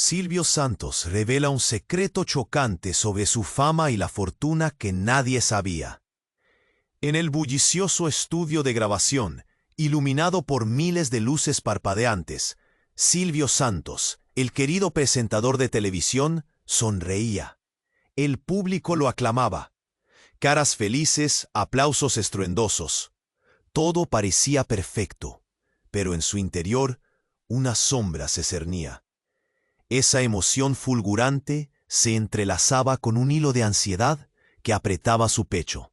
Silvio Santos revela un secreto chocante sobre su fama y la fortuna que nadie sabía. En el bullicioso estudio de grabación, iluminado por miles de luces parpadeantes, Silvio Santos, el querido presentador de televisión, sonreía. El público lo aclamaba. Caras felices, aplausos estruendosos. Todo parecía perfecto, pero en su interior una sombra se cernía. Esa emoción fulgurante se entrelazaba con un hilo de ansiedad que apretaba su pecho.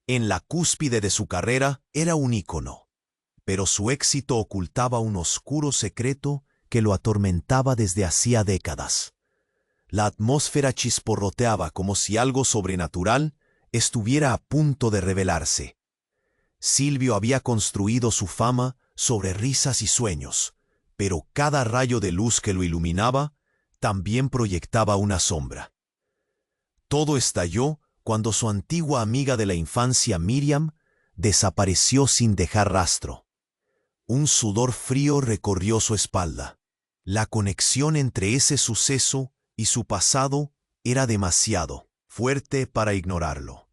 En la cúspide de su carrera era un ícono, pero su éxito ocultaba un oscuro secreto que lo atormentaba desde hacía décadas. La atmósfera chisporroteaba como si algo sobrenatural estuviera a punto de revelarse. Silvio había construido su fama sobre risas y sueños, pero cada rayo de luz que lo iluminaba también proyectaba una sombra. Todo estalló cuando su antigua amiga de la infancia, Miriam, desapareció sin dejar rastro. Un sudor frío recorrió su espalda. La conexión entre ese suceso y su pasado era demasiado fuerte para ignorarlo.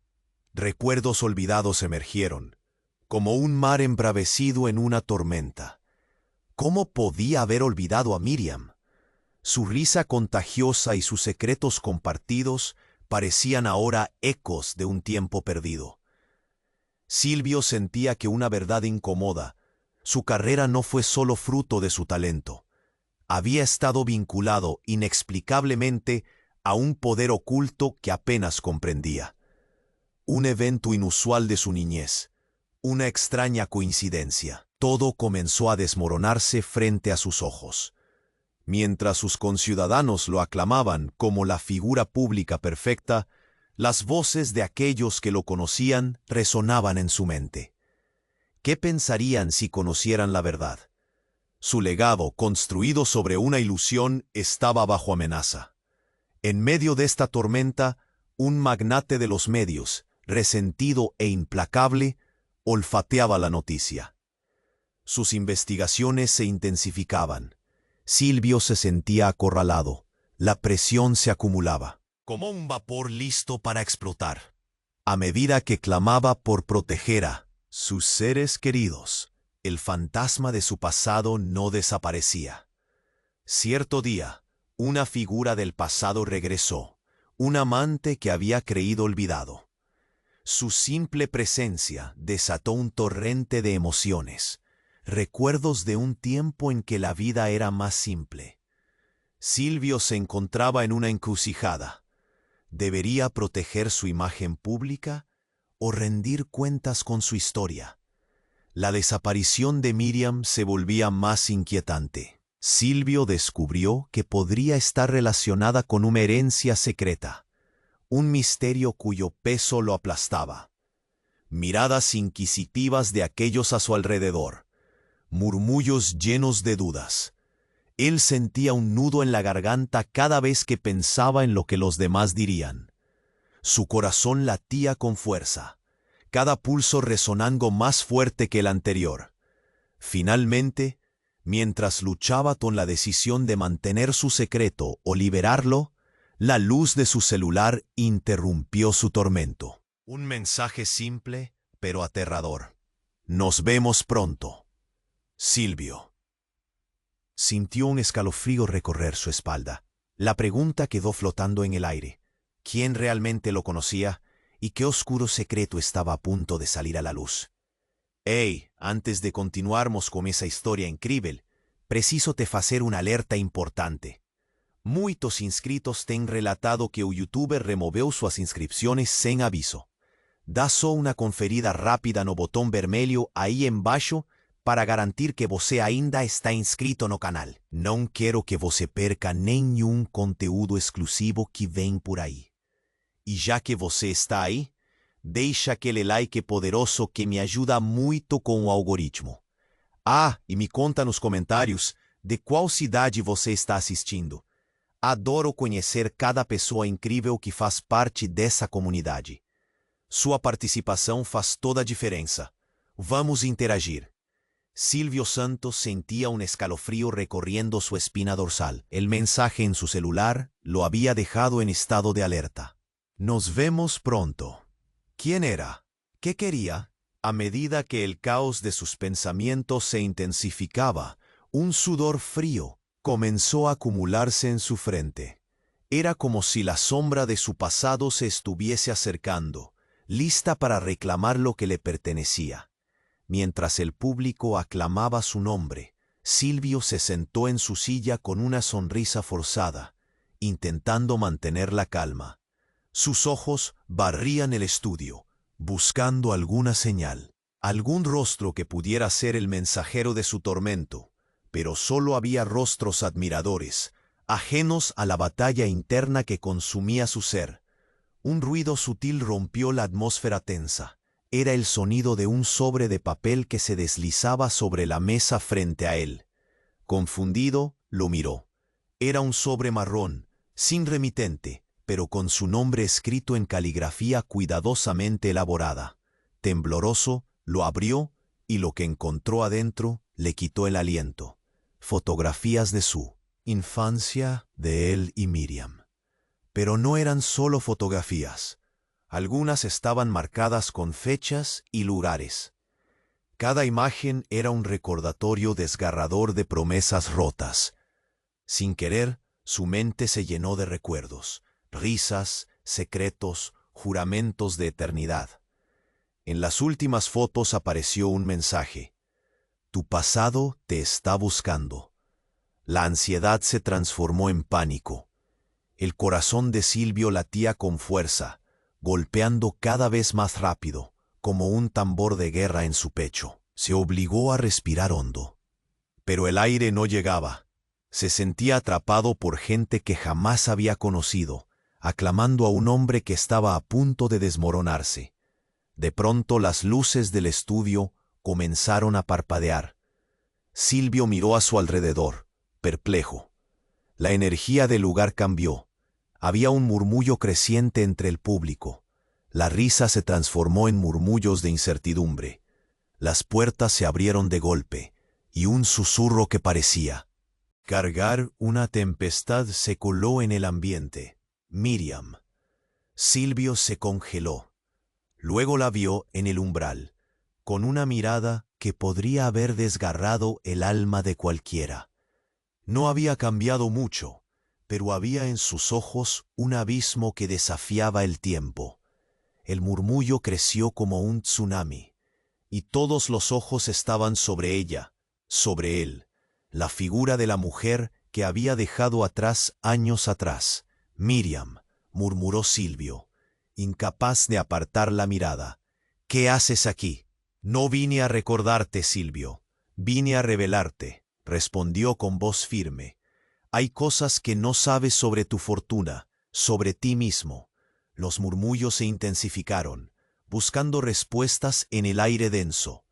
Recuerdos olvidados emergieron, como un mar embravecido en una tormenta. ¿Cómo podía haber olvidado a Miriam? Su risa contagiosa y sus secretos compartidos parecían ahora ecos de un tiempo perdido. Silvio sentía que una verdad incómoda. Su carrera no fue solo fruto de su talento. Había estado vinculado inexplicablemente a un poder oculto que apenas comprendía. Un evento inusual de su niñez. Una extraña coincidencia. Todo comenzó a desmoronarse frente a sus ojos. Mientras sus conciudadanos lo aclamaban como la figura pública perfecta, las voces de aquellos que lo conocían resonaban en su mente. ¿Qué pensarían si conocieran la verdad? Su legado, construido sobre una ilusión, estaba bajo amenaza. En medio de esta tormenta, un magnate de los medios, resentido e implacable, olfateaba la noticia. Sus investigaciones se intensificaban. Silvio se sentía acorralado. La presión se acumulaba, como un vapor listo para explotar. A medida que clamaba por proteger a sus seres queridos, el fantasma de su pasado no desaparecía. Cierto día, una figura del pasado regresó, un amante que había creído olvidado. Su simple presencia desató un torrente de emociones, recuerdos de un tiempo en que la vida era más simple. Silvio se encontraba en una encrucijada. ¿Debería proteger su imagen pública o rendir cuentas con su historia? La desaparición de Miriam se volvía más inquietante. Silvio descubrió que podría estar relacionada con una herencia secreta, un misterio cuyo peso lo aplastaba. Miradas inquisitivas de aquellos a su alrededor, murmullos llenos de dudas. Él sentía un nudo en la garganta cada vez que pensaba en lo que los demás dirían. Su corazón latía con fuerza, cada pulso resonando más fuerte que el anterior. Finalmente, mientras luchaba con la decisión de mantener su secreto o liberarlo, la luz de su celular interrumpió su tormento. Un mensaje simple, pero aterrador. Nos vemos pronto. Silvio. Sintió un escalofrío recorrer su espalda. La pregunta quedó flotando en el aire. ¿Quién realmente lo conocía y qué oscuro secreto estaba a punto de salir a la luz? Hey, antes de continuarmos con esa historia increíble, preciso te fazer una alerta importante. Muitos inscritos têm relatado que o youtuber removeu suas inscripciones sem aviso. Dá só uma conferida rápida no botão vermelho aí embaixo para garantir que você ainda está inscrito no canal. Não quero que você perca nenhum conteúdo exclusivo que vem por aí. E já que você está aí, deixa aquele like poderoso que me ajuda muito com o algoritmo. Ah, e me conta nos comentários de qual cidade você está assistindo. Adoro conhecer cada pessoa incrível que faz parte dessa comunidade. Sua participação faz toda a diferença. Vamos interagir. Silvio Santos sentía un escalofrío recorriendo su espina dorsal. El mensaje en su celular lo había dejado en estado de alerta. Nos vemos pronto. ¿Quién era? ¿Qué quería? A medida que el caos de sus pensamientos se intensificaba, un sudor frío comenzó a acumularse en su frente. Era como si la sombra de su pasado se estuviese acercando, lista para reclamar lo que le pertenecía. Mientras el público aclamaba su nombre, Silvio se sentó en su silla con una sonrisa forzada, intentando mantener la calma. Sus ojos barrían el estudio, buscando alguna señal, algún rostro que pudiera ser el mensajero de su tormento, pero solo había rostros admiradores, ajenos a la batalla interna que consumía su ser. Un ruido sutil rompió la atmósfera tensa. Era el sonido de un sobre de papel que se deslizaba sobre la mesa frente a él. Confundido, lo miró. Era un sobre marrón, sin remitente, pero con su nombre escrito en caligrafía cuidadosamente elaborada. Tembloroso, lo abrió y lo que encontró adentro le quitó el aliento. Fotografías de su infancia, de él y Miriam. Pero no eran solo fotografías. Algunas estaban marcadas con fechas y lugares. Cada imagen era un recordatorio desgarrador de promesas rotas. Sin querer, su mente se llenó de recuerdos, risas, secretos, juramentos de eternidad. En las últimas fotos apareció un mensaje. Tu pasado te está buscando. La ansiedad se transformó en pánico. El corazón de Silvio latía con fuerza, golpeando cada vez más rápido, como un tambor de guerra en su pecho. Se obligó a respirar hondo. Pero el aire no llegaba. Se sentía atrapado por gente que jamás había conocido, aclamando a un hombre que estaba a punto de desmoronarse. De pronto las luces del estudio comenzaron a parpadear. Silvio miró a su alrededor, perplejo. La energía del lugar cambió. Había un murmullo creciente entre el público. La risa se transformó en murmullos de incertidumbre. Las puertas se abrieron de golpe, y un susurro que parecía cargar una tempestad se coló en el ambiente. Miriam. Silvio se congeló. Luego la vio en el umbral, con una mirada que podría haber desgarrado el alma de cualquiera. No había cambiado mucho, pero había en sus ojos un abismo que desafiaba el tiempo. El murmullo creció como un tsunami, y todos los ojos estaban sobre ella, sobre él, la figura de la mujer que había dejado atrás años atrás. Miriam, murmuró Silvio, incapaz de apartar la mirada. ¿Qué haces aquí? No vine a recordarte, Silvio, vine a revelarte, respondió con voz firme. Hay cosas que no sabes sobre tu fortuna, sobre ti mismo. Los murmullos se intensificaron, buscando respuestas en el aire denso.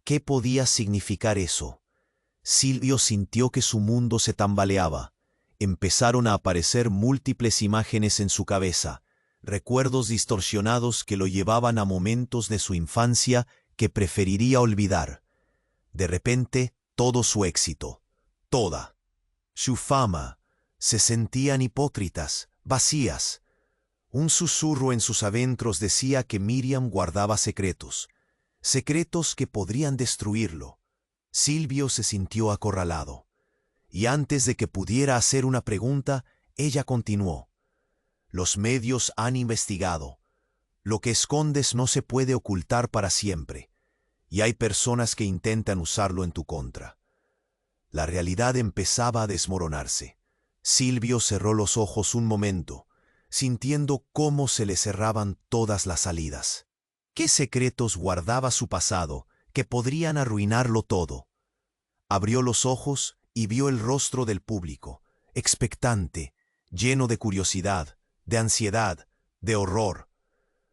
¿Qué podía significar eso? Silvio sintió que su mundo se tambaleaba. Empezaron a aparecer múltiples imágenes en su cabeza, recuerdos distorsionados que lo llevaban a momentos de su infancia que preferiría olvidar. De repente, todo su éxito, toda su fama, se sentían hipócritas, vacías. Un susurro en sus adentros decía que Miriam guardaba secretos, secretos que podrían destruirlo. Silvio se sintió acorralado, y antes de que pudiera hacer una pregunta, ella continuó. Los medios han investigado. Lo que escondes no se puede ocultar para siempre, y hay personas que intentan usarlo en tu contra. La realidad empezaba a desmoronarse. Silvio cerró los ojos un momento, sintiendo cómo se le cerraban todas las salidas. ¿Qué secretos guardaba su pasado que podrían arruinarlo todo? Abrió los ojos y vio el rostro del público, expectante, lleno de curiosidad, de ansiedad, de horror.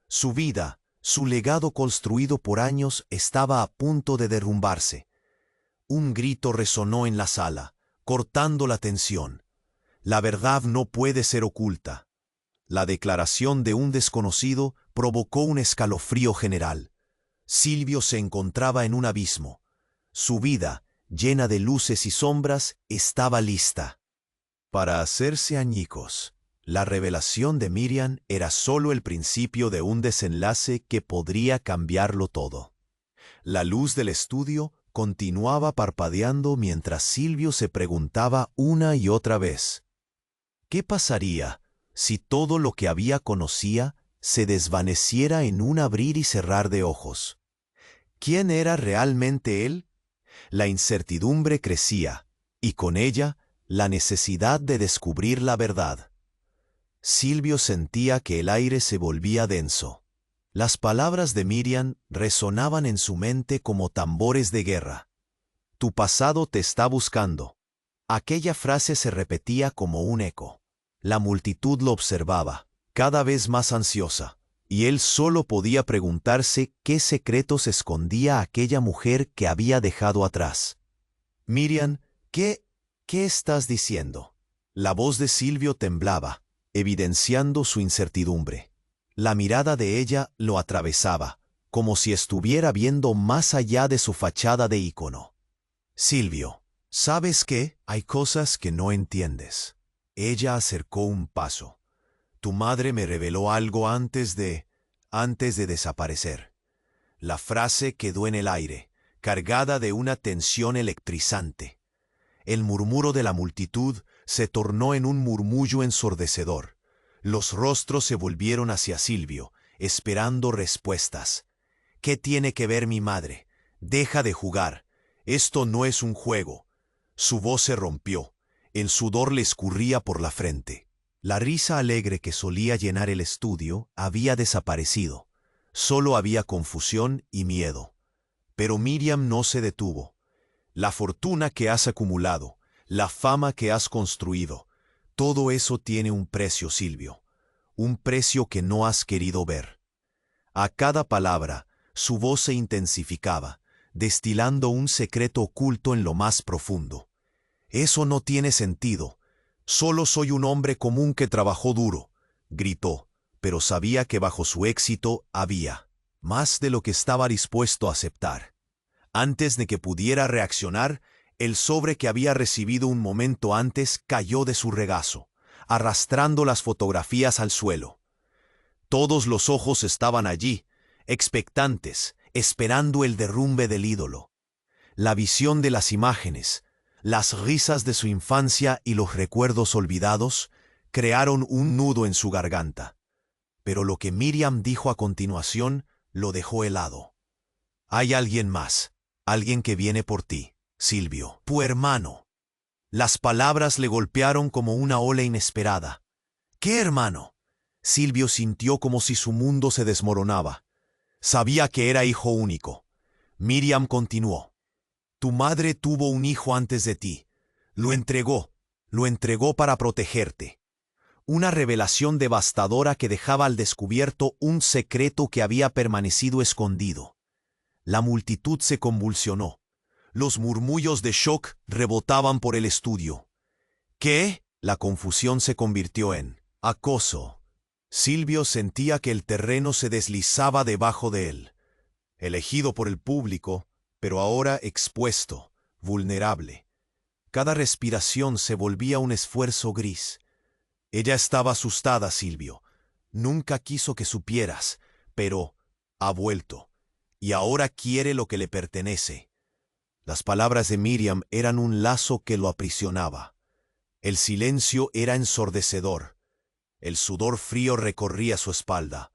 Su vida, su legado construido por años, estaba a punto de derrumbarse. Un grito resonó en la sala, cortando la tensión. La verdad no puede ser oculta. La declaración de un desconocido provocó un escalofrío general. Silvio se encontraba en un abismo. Su vida, llena de luces y sombras, estaba lista para hacerse añicos. La revelación de Miriam era solo el principio de un desenlace que podría cambiarlo todo. La luz del estudio continuaba parpadeando mientras Silvio se preguntaba una y otra vez: ¿qué pasaría si todo lo que había conocía se desvaneciera en un abrir y cerrar de ojos? ¿Quién era realmente él? La incertidumbre crecía, y con ella la necesidad de descubrir la verdad. Silvio sentía que el aire se volvía denso. Las palabras de Miriam resonaban en su mente como tambores de guerra. Tu pasado te está buscando. Aquella frase se repetía como un eco. La multitud lo observaba, cada vez más ansiosa, y él solo podía preguntarse qué secretos escondía aquella mujer que había dejado atrás. Miriam, ¿qué estás diciendo? La voz de Silvio temblaba, evidenciando su incertidumbre. La mirada de ella lo atravesaba, como si estuviera viendo más allá de su fachada de ícono. Silvio, ¿sabes qué? Hay cosas que no entiendes. Ella acercó un paso. Tu madre me reveló algo antes de desaparecer. La frase quedó en el aire, cargada de una tensión electrizante. El murmuro de la multitud se tornó en un murmullo ensordecedor. Los rostros se volvieron hacia Silvio, esperando respuestas. ¿Qué tiene que ver mi madre? Deja de jugar. Esto no es un juego. Su voz se rompió. El sudor le escurría por la frente. La risa alegre que solía llenar el estudio había desaparecido. Solo había confusión y miedo. Pero Miriam no se detuvo. La fortuna que has acumulado, la fama que has construido, todo eso tiene un precio, Silvio. Un precio que no has querido ver. A cada palabra, su voz se intensificaba, destilando un secreto oculto en lo más profundo. Eso no tiene sentido. Solo soy un hombre común que trabajó duro, gritó, pero sabía que bajo su éxito había más de lo que estaba dispuesto a aceptar. Antes de que pudiera reaccionar, el sobre que había recibido un momento antes cayó de su regazo, arrastrando las fotografías al suelo. Todos los ojos estaban allí, expectantes, esperando el derrumbe del ídolo. La visión de las imágenes, las risas de su infancia y los recuerdos olvidados crearon un nudo en su garganta. Pero lo que Miriam dijo a continuación lo dejó helado. Hay alguien más, alguien que viene por ti, Silvio, tu hermano. Las palabras le golpearon como una ola inesperada. ¿Qué hermano? Silvio sintió como si su mundo se desmoronaba. Sabía que era hijo único. Miriam continuó. Tu madre tuvo un hijo antes de ti. Lo entregó para protegerte. Una revelación devastadora que dejaba al descubierto un secreto que había permanecido escondido. La multitud se convulsionó. Los murmullos de shock rebotaban por el estudio. ¿Qué? La confusión se convirtió en acoso. Silvio sentía que el terreno se deslizaba debajo de él. Elegido por el público, pero ahora expuesto, vulnerable. Cada respiración se volvía un esfuerzo gris. Ella estaba asustada, Silvio. Nunca quiso que supieras, pero ha vuelto, y ahora quiere lo que le pertenece. Las palabras de Miriam eran un lazo que lo aprisionaba. El silencio era ensordecedor. El sudor frío recorría su espalda.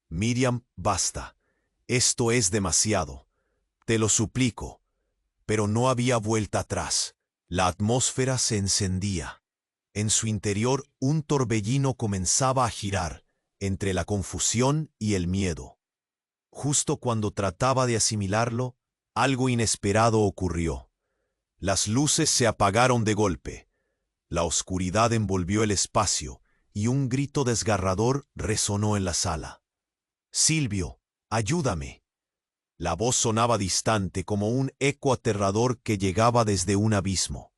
Miriam, basta. Esto es demasiado. Te lo suplico. Pero no había vuelta atrás. La atmósfera se encendía. En su interior un torbellino comenzaba a girar, entre la confusión y el miedo. Justo cuando trataba de asimilarlo, algo inesperado ocurrió. Las luces se apagaron de golpe. La oscuridad envolvió el espacio y un grito desgarrador resonó en la sala. «Silvio, ayúdame». La voz sonaba distante como un eco aterrador que llegaba desde un abismo.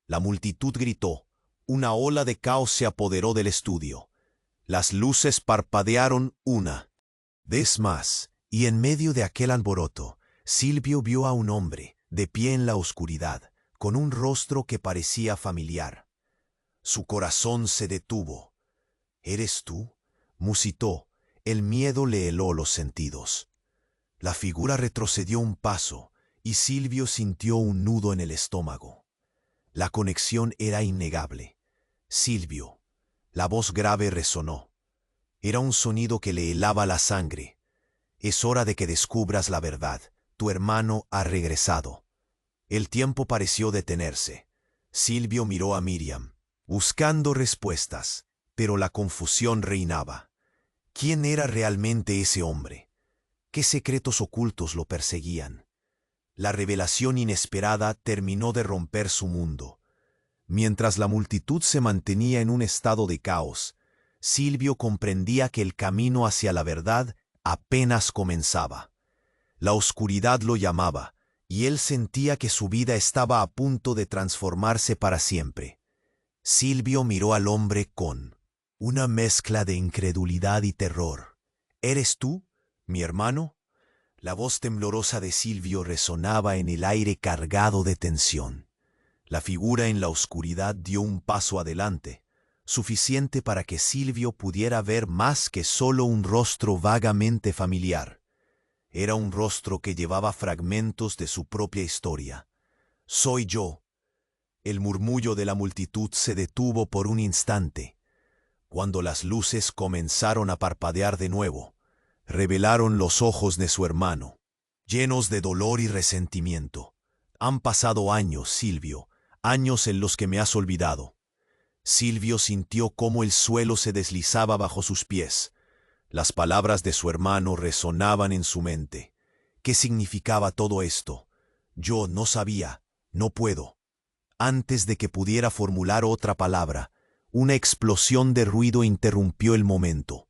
La multitud gritó. Una ola de caos se apoderó del estudio. Las luces parpadearon una vez más, y en medio de aquel alboroto, Silvio vio a un hombre, de pie en la oscuridad, con un rostro que parecía familiar. Su corazón se detuvo. —¿Eres tú? —musitó. El miedo le heló los sentidos. La figura retrocedió un paso, y Silvio sintió un nudo en el estómago. La conexión era innegable. Silvio. La voz grave resonó. Era un sonido que le helaba la sangre. Es hora de que descubras la verdad. Tu hermano ha regresado. El tiempo pareció detenerse. Silvio miró a Miriam, buscando respuestas, pero la confusión reinaba. ¿Quién era realmente ese hombre? ¿Qué secretos ocultos lo perseguían? La revelación inesperada terminó de romper su mundo. Mientras la multitud se mantenía en un estado de caos, Silvio comprendía que el camino hacia la verdad apenas comenzaba. La oscuridad lo llamaba, y él sentía que su vida estaba a punto de transformarse para siempre. Silvio miró al hombre con una mezcla de incredulidad y terror. —¿Eres tú, mi hermano? La voz temblorosa de Silvio resonaba en el aire cargado de tensión. La figura en la oscuridad dio un paso adelante, suficiente para que Silvio pudiera ver más que solo un rostro vagamente familiar. Era un rostro que llevaba fragmentos de su propia historia. —Soy yo. El murmullo de la multitud se detuvo por un instante. Cuando las luces comenzaron a parpadear de nuevo, revelaron los ojos de su hermano, llenos de dolor y resentimiento. —Han pasado años, Silvio, años en los que me has olvidado. Silvio sintió cómo el suelo se deslizaba bajo sus pies. Las palabras de su hermano resonaban en su mente. ¿Qué significaba todo esto? Yo no sabía, no puedo. Antes de que pudiera formular otra palabra, una explosión de ruido interrumpió el momento.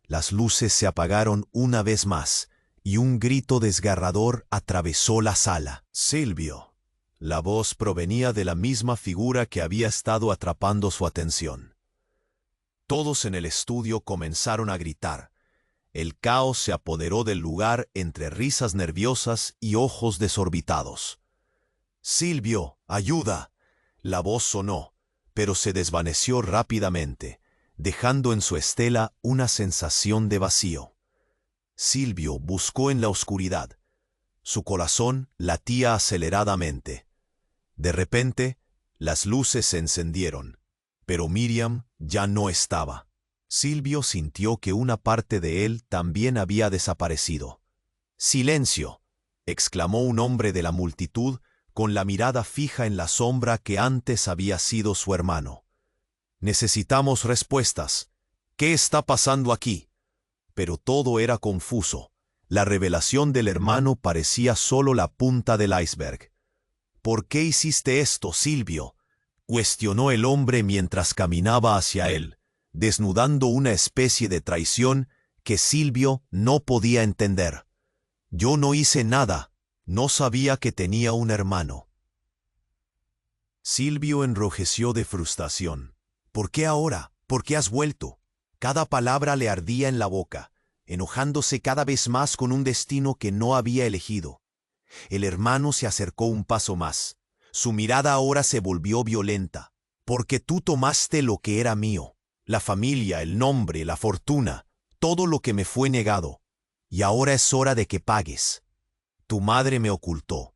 Las luces se apagaron una vez más, y un grito desgarrador atravesó la sala. —Silvio. La voz provenía de la misma figura que había estado atrapando su atención. Todos en el estudio comenzaron a gritar. El caos se apoderó del lugar entre risas nerviosas y ojos desorbitados. —Silvio, ayuda. La voz sonó, pero se desvaneció rápidamente, dejando en su estela una sensación de vacío. Silvio buscó en la oscuridad. Su corazón latía aceleradamente. De repente, las luces se encendieron, pero Miriam ya no estaba. Silvio sintió que una parte de él también había desaparecido. —¡Silencio! —exclamó un hombre de la multitud con la mirada fija en la sombra que antes había sido su hermano. —Necesitamos respuestas. ¿Qué está pasando aquí? Pero todo era confuso. La revelación del hermano parecía solo la punta del iceberg. —¿Por qué hiciste esto, Silvio? —cuestionó el hombre mientras caminaba hacia él, desnudando una especie de traición que Silvio no podía entender. —Yo no hice nada. No sabía que tenía un hermano. Silvio enrojeció de frustración. —¿Por qué ahora? ¿Por qué has vuelto? Cada palabra le ardía en la boca, enojándose cada vez más con un destino que no había elegido. El hermano se acercó un paso más. Su mirada ahora se volvió violenta. —Porque tú tomaste lo que era mío, la familia, el nombre, la fortuna, todo lo que me fue negado. Y ahora es hora de que pagues. Tu madre me ocultó,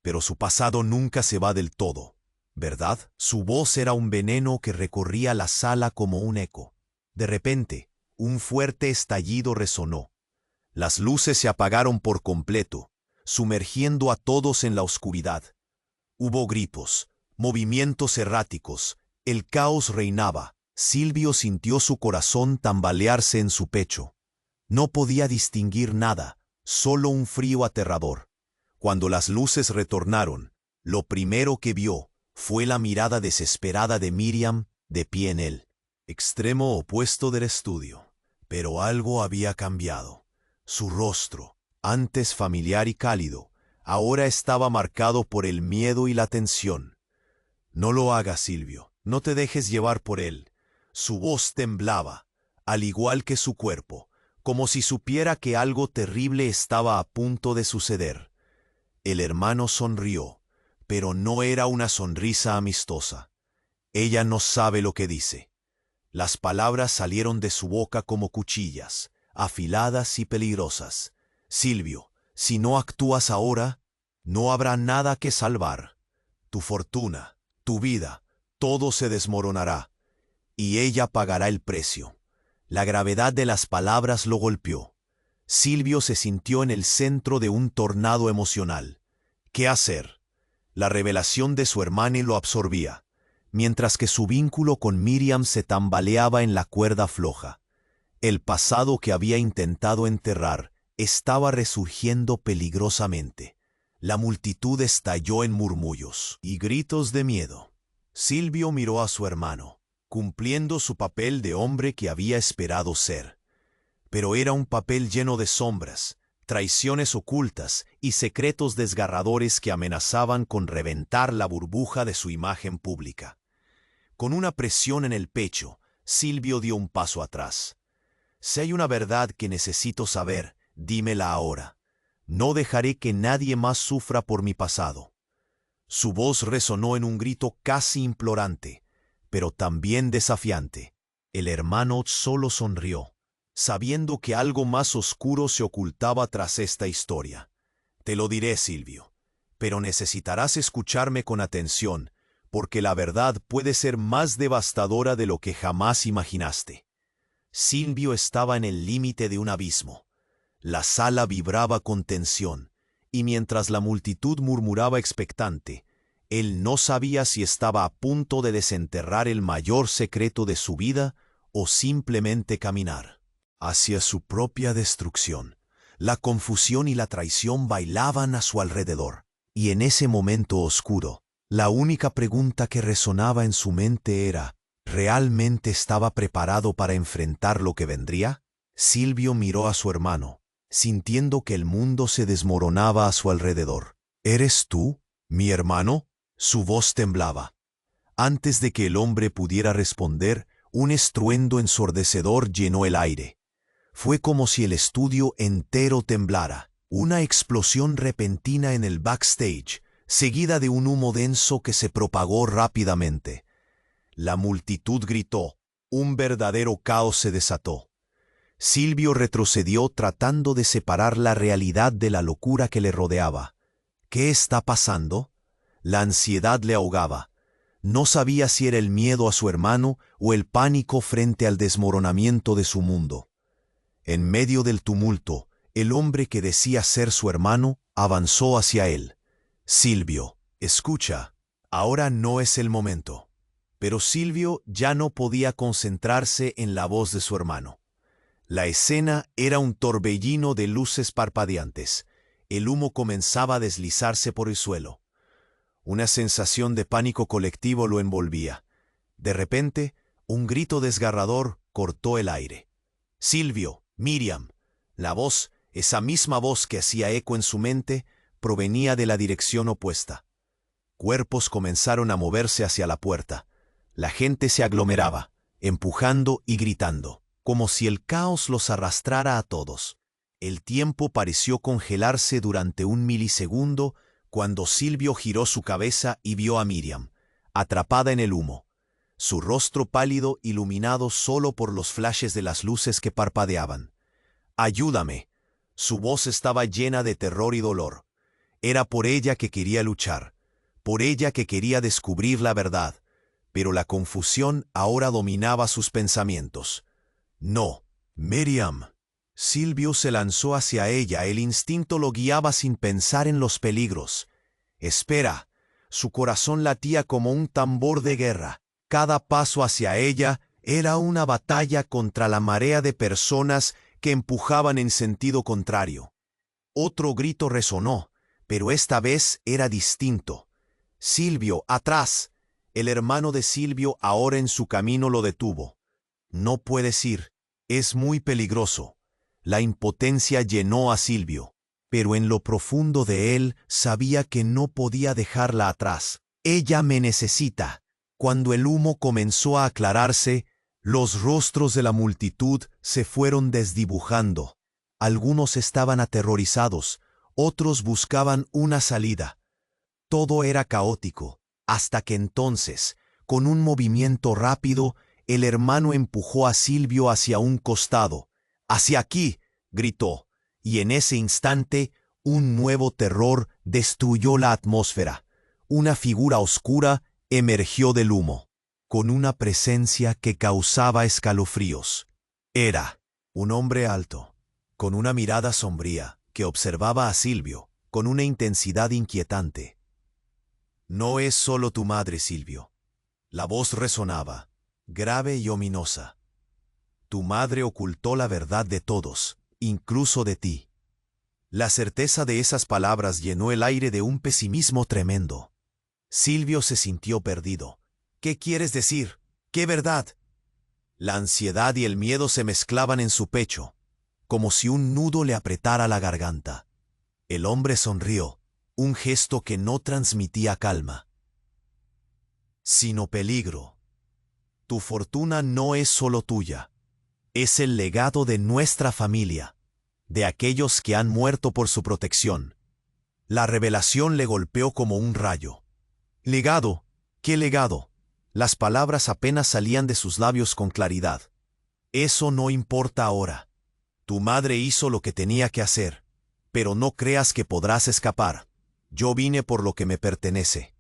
pero su pasado nunca se va del todo, ¿verdad? Su voz era un veneno que recorría la sala como un eco. De repente, un fuerte estallido resonó. Las luces se apagaron por completo, sumergiendo a todos en la oscuridad. Hubo gritos, movimientos erráticos, el caos reinaba. Silvio sintió su corazón tambalearse en su pecho. No podía distinguir nada, solo un frío aterrador. Cuando las luces retornaron, lo primero que vio fue la mirada desesperada de Miriam de pie en el extremo opuesto del estudio. Pero algo había cambiado. Su rostro, antes familiar y cálido, ahora estaba marcado por el miedo y la tensión. —No lo hagas, Silvio. No te dejes llevar por él. Su voz temblaba, al igual que su cuerpo, como si supiera que algo terrible estaba a punto de suceder. El hermano sonrió, pero no era una sonrisa amistosa. Ella no sabe lo que dice. Las palabras salieron de su boca como cuchillas, afiladas y peligrosas. Silvio, si no actúas ahora, no habrá nada que salvar. Tu fortuna, tu vida, todo se desmoronará, y ella pagará el precio. La gravedad de las palabras lo golpeó. Silvio se sintió en el centro de un tornado emocional. ¿Qué hacer? La revelación de su hermana lo absorbía, mientras que su vínculo con Miriam se tambaleaba en la cuerda floja. El pasado que había intentado enterrar estaba resurgiendo peligrosamente. La multitud estalló en murmullos y gritos de miedo. Silvio miró a su hermano, cumpliendo su papel de hombre que había esperado ser. Pero era un papel lleno de sombras, traiciones ocultas y secretos desgarradores que amenazaban con reventar la burbuja de su imagen pública. Con una presión en el pecho, Silvio dio un paso atrás. Si hay una verdad que necesito saber, dímela ahora. No dejaré que nadie más sufra por mi pasado. Su voz resonó en un grito casi implorante, pero también desafiante. El hermano solo sonrió, sabiendo que algo más oscuro se ocultaba tras esta historia. Te lo diré, Silvio, pero necesitarás escucharme con atención, porque la verdad puede ser más devastadora de lo que jamás imaginaste. Silvio estaba en el límite de un abismo. La sala vibraba con tensión, y mientras la multitud murmuraba expectante, él no sabía si estaba a punto de desenterrar el mayor secreto de su vida o simplemente caminar hacia su propia destrucción. La confusión y la traición bailaban a su alrededor, y en ese momento oscuro, la única pregunta que resonaba en su mente era: ¿realmente estaba preparado para enfrentar lo que vendría? Silvio miró a su hermano, sintiendo que el mundo se desmoronaba a su alrededor. ¿Eres tú, mi hermano? Su voz temblaba. Antes de que el hombre pudiera responder, un estruendo ensordecedor llenó el aire. Fue como si el estudio entero temblara. Una explosión repentina en el backstage, seguida de un humo denso que se propagó rápidamente. La multitud gritó. Un verdadero caos se desató. Silvio retrocedió tratando de separar la realidad de la locura que le rodeaba. ¿Qué está pasando? La ansiedad le ahogaba. No sabía si era el miedo a su hermano o el pánico frente al desmoronamiento de su mundo. En medio del tumulto, el hombre que decía ser su hermano avanzó hacia él. Silvio, escucha, ahora no es el momento. Pero Silvio ya no podía concentrarse en la voz de su hermano. La escena era un torbellino de luces parpadeantes. El humo comenzaba a deslizarse por el suelo. Una sensación de pánico colectivo lo envolvía. De repente, un grito desgarrador cortó el aire. Silvio, Miriam. La voz, esa misma voz que hacía eco en su mente, provenía de la dirección opuesta. Cuerpos comenzaron a moverse hacia la puerta. La gente se aglomeraba, empujando y gritando, como si el caos los arrastrara a todos. El tiempo pareció congelarse durante un milisegundo cuando Silvio giró su cabeza y vio a Miriam, atrapada en el humo, su rostro pálido iluminado solo por los flashes de las luces que parpadeaban. «Ayúdame». Su voz estaba llena de terror y dolor. Era por ella que quería luchar, por ella que quería descubrir la verdad, pero la confusión ahora dominaba sus pensamientos. «No, Miriam». Silvio se lanzó hacia ella, el instinto lo guiaba sin pensar en los peligros. «Espera». Su corazón latía como un tambor de guerra. Cada paso hacia ella era una batalla contra la marea de personas que empujaban en sentido contrario. Otro grito resonó, pero esta vez era distinto. «Silvio, atrás». El hermano de Silvio, ahora en su camino, lo detuvo. «No puedes ir. Es muy peligroso». La impotencia llenó a Silvio, pero en lo profundo de él sabía que no podía dejarla atrás. «Ella me necesita». Cuando el humo comenzó a aclararse, los rostros de la multitud se fueron desdibujando. Algunos estaban aterrorizados, otros buscaban una salida. Todo era caótico, hasta que entonces, con un movimiento rápido, el hermano empujó a Silvio hacia un costado. «¡Hacia aquí!», gritó, y en ese instante, un nuevo terror destruyó la atmósfera. Una figura oscura emergió del humo, con una presencia que causaba escalofríos. Era un hombre alto, con una mirada sombría, que observaba a Silvio con una intensidad inquietante. «No es solo tu madre, Silvio». La voz resonaba, grave y ominosa. «Tu madre ocultó la verdad de todos, incluso de ti». La certeza de esas palabras llenó el aire de un pesimismo tremendo. Silvio se sintió perdido. «¿Qué quieres decir? ¿Qué verdad?». La ansiedad y el miedo se mezclaban en su pecho, como si un nudo le apretara la garganta. El hombre sonrió, un gesto que no transmitía calma, sino peligro. «Tu fortuna no es solo tuya, es el legado de nuestra familia, de aquellos que han muerto por su protección». La revelación le golpeó como un rayo. «¿Legado? ¿Qué legado?». Las palabras apenas salían de sus labios con claridad. «Eso no importa ahora. Tu madre hizo lo que tenía que hacer, pero no creas que podrás escapar. Yo vine por lo que me pertenece».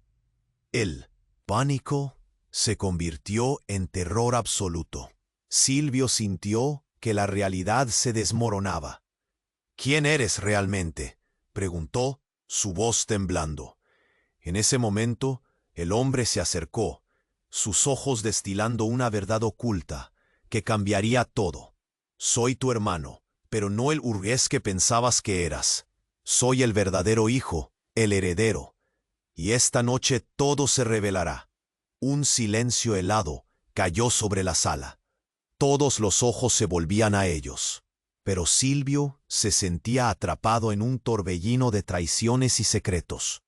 El pánico se convirtió en terror absoluto. Silvio sintió que la realidad se desmoronaba. «¿Quién eres realmente?», preguntó, su voz temblando. En ese momento, el hombre se acercó, sus ojos destilando una verdad oculta que cambiaría todo. «Soy tu hermano, pero no el Urgués que pensabas que eras. Soy el verdadero hijo, el heredero. Y esta noche todo se revelará». Un silencio helado cayó sobre la sala. Todos los ojos se volvían a ellos. Pero Silvio se sentía atrapado en un torbellino de traiciones y secretos.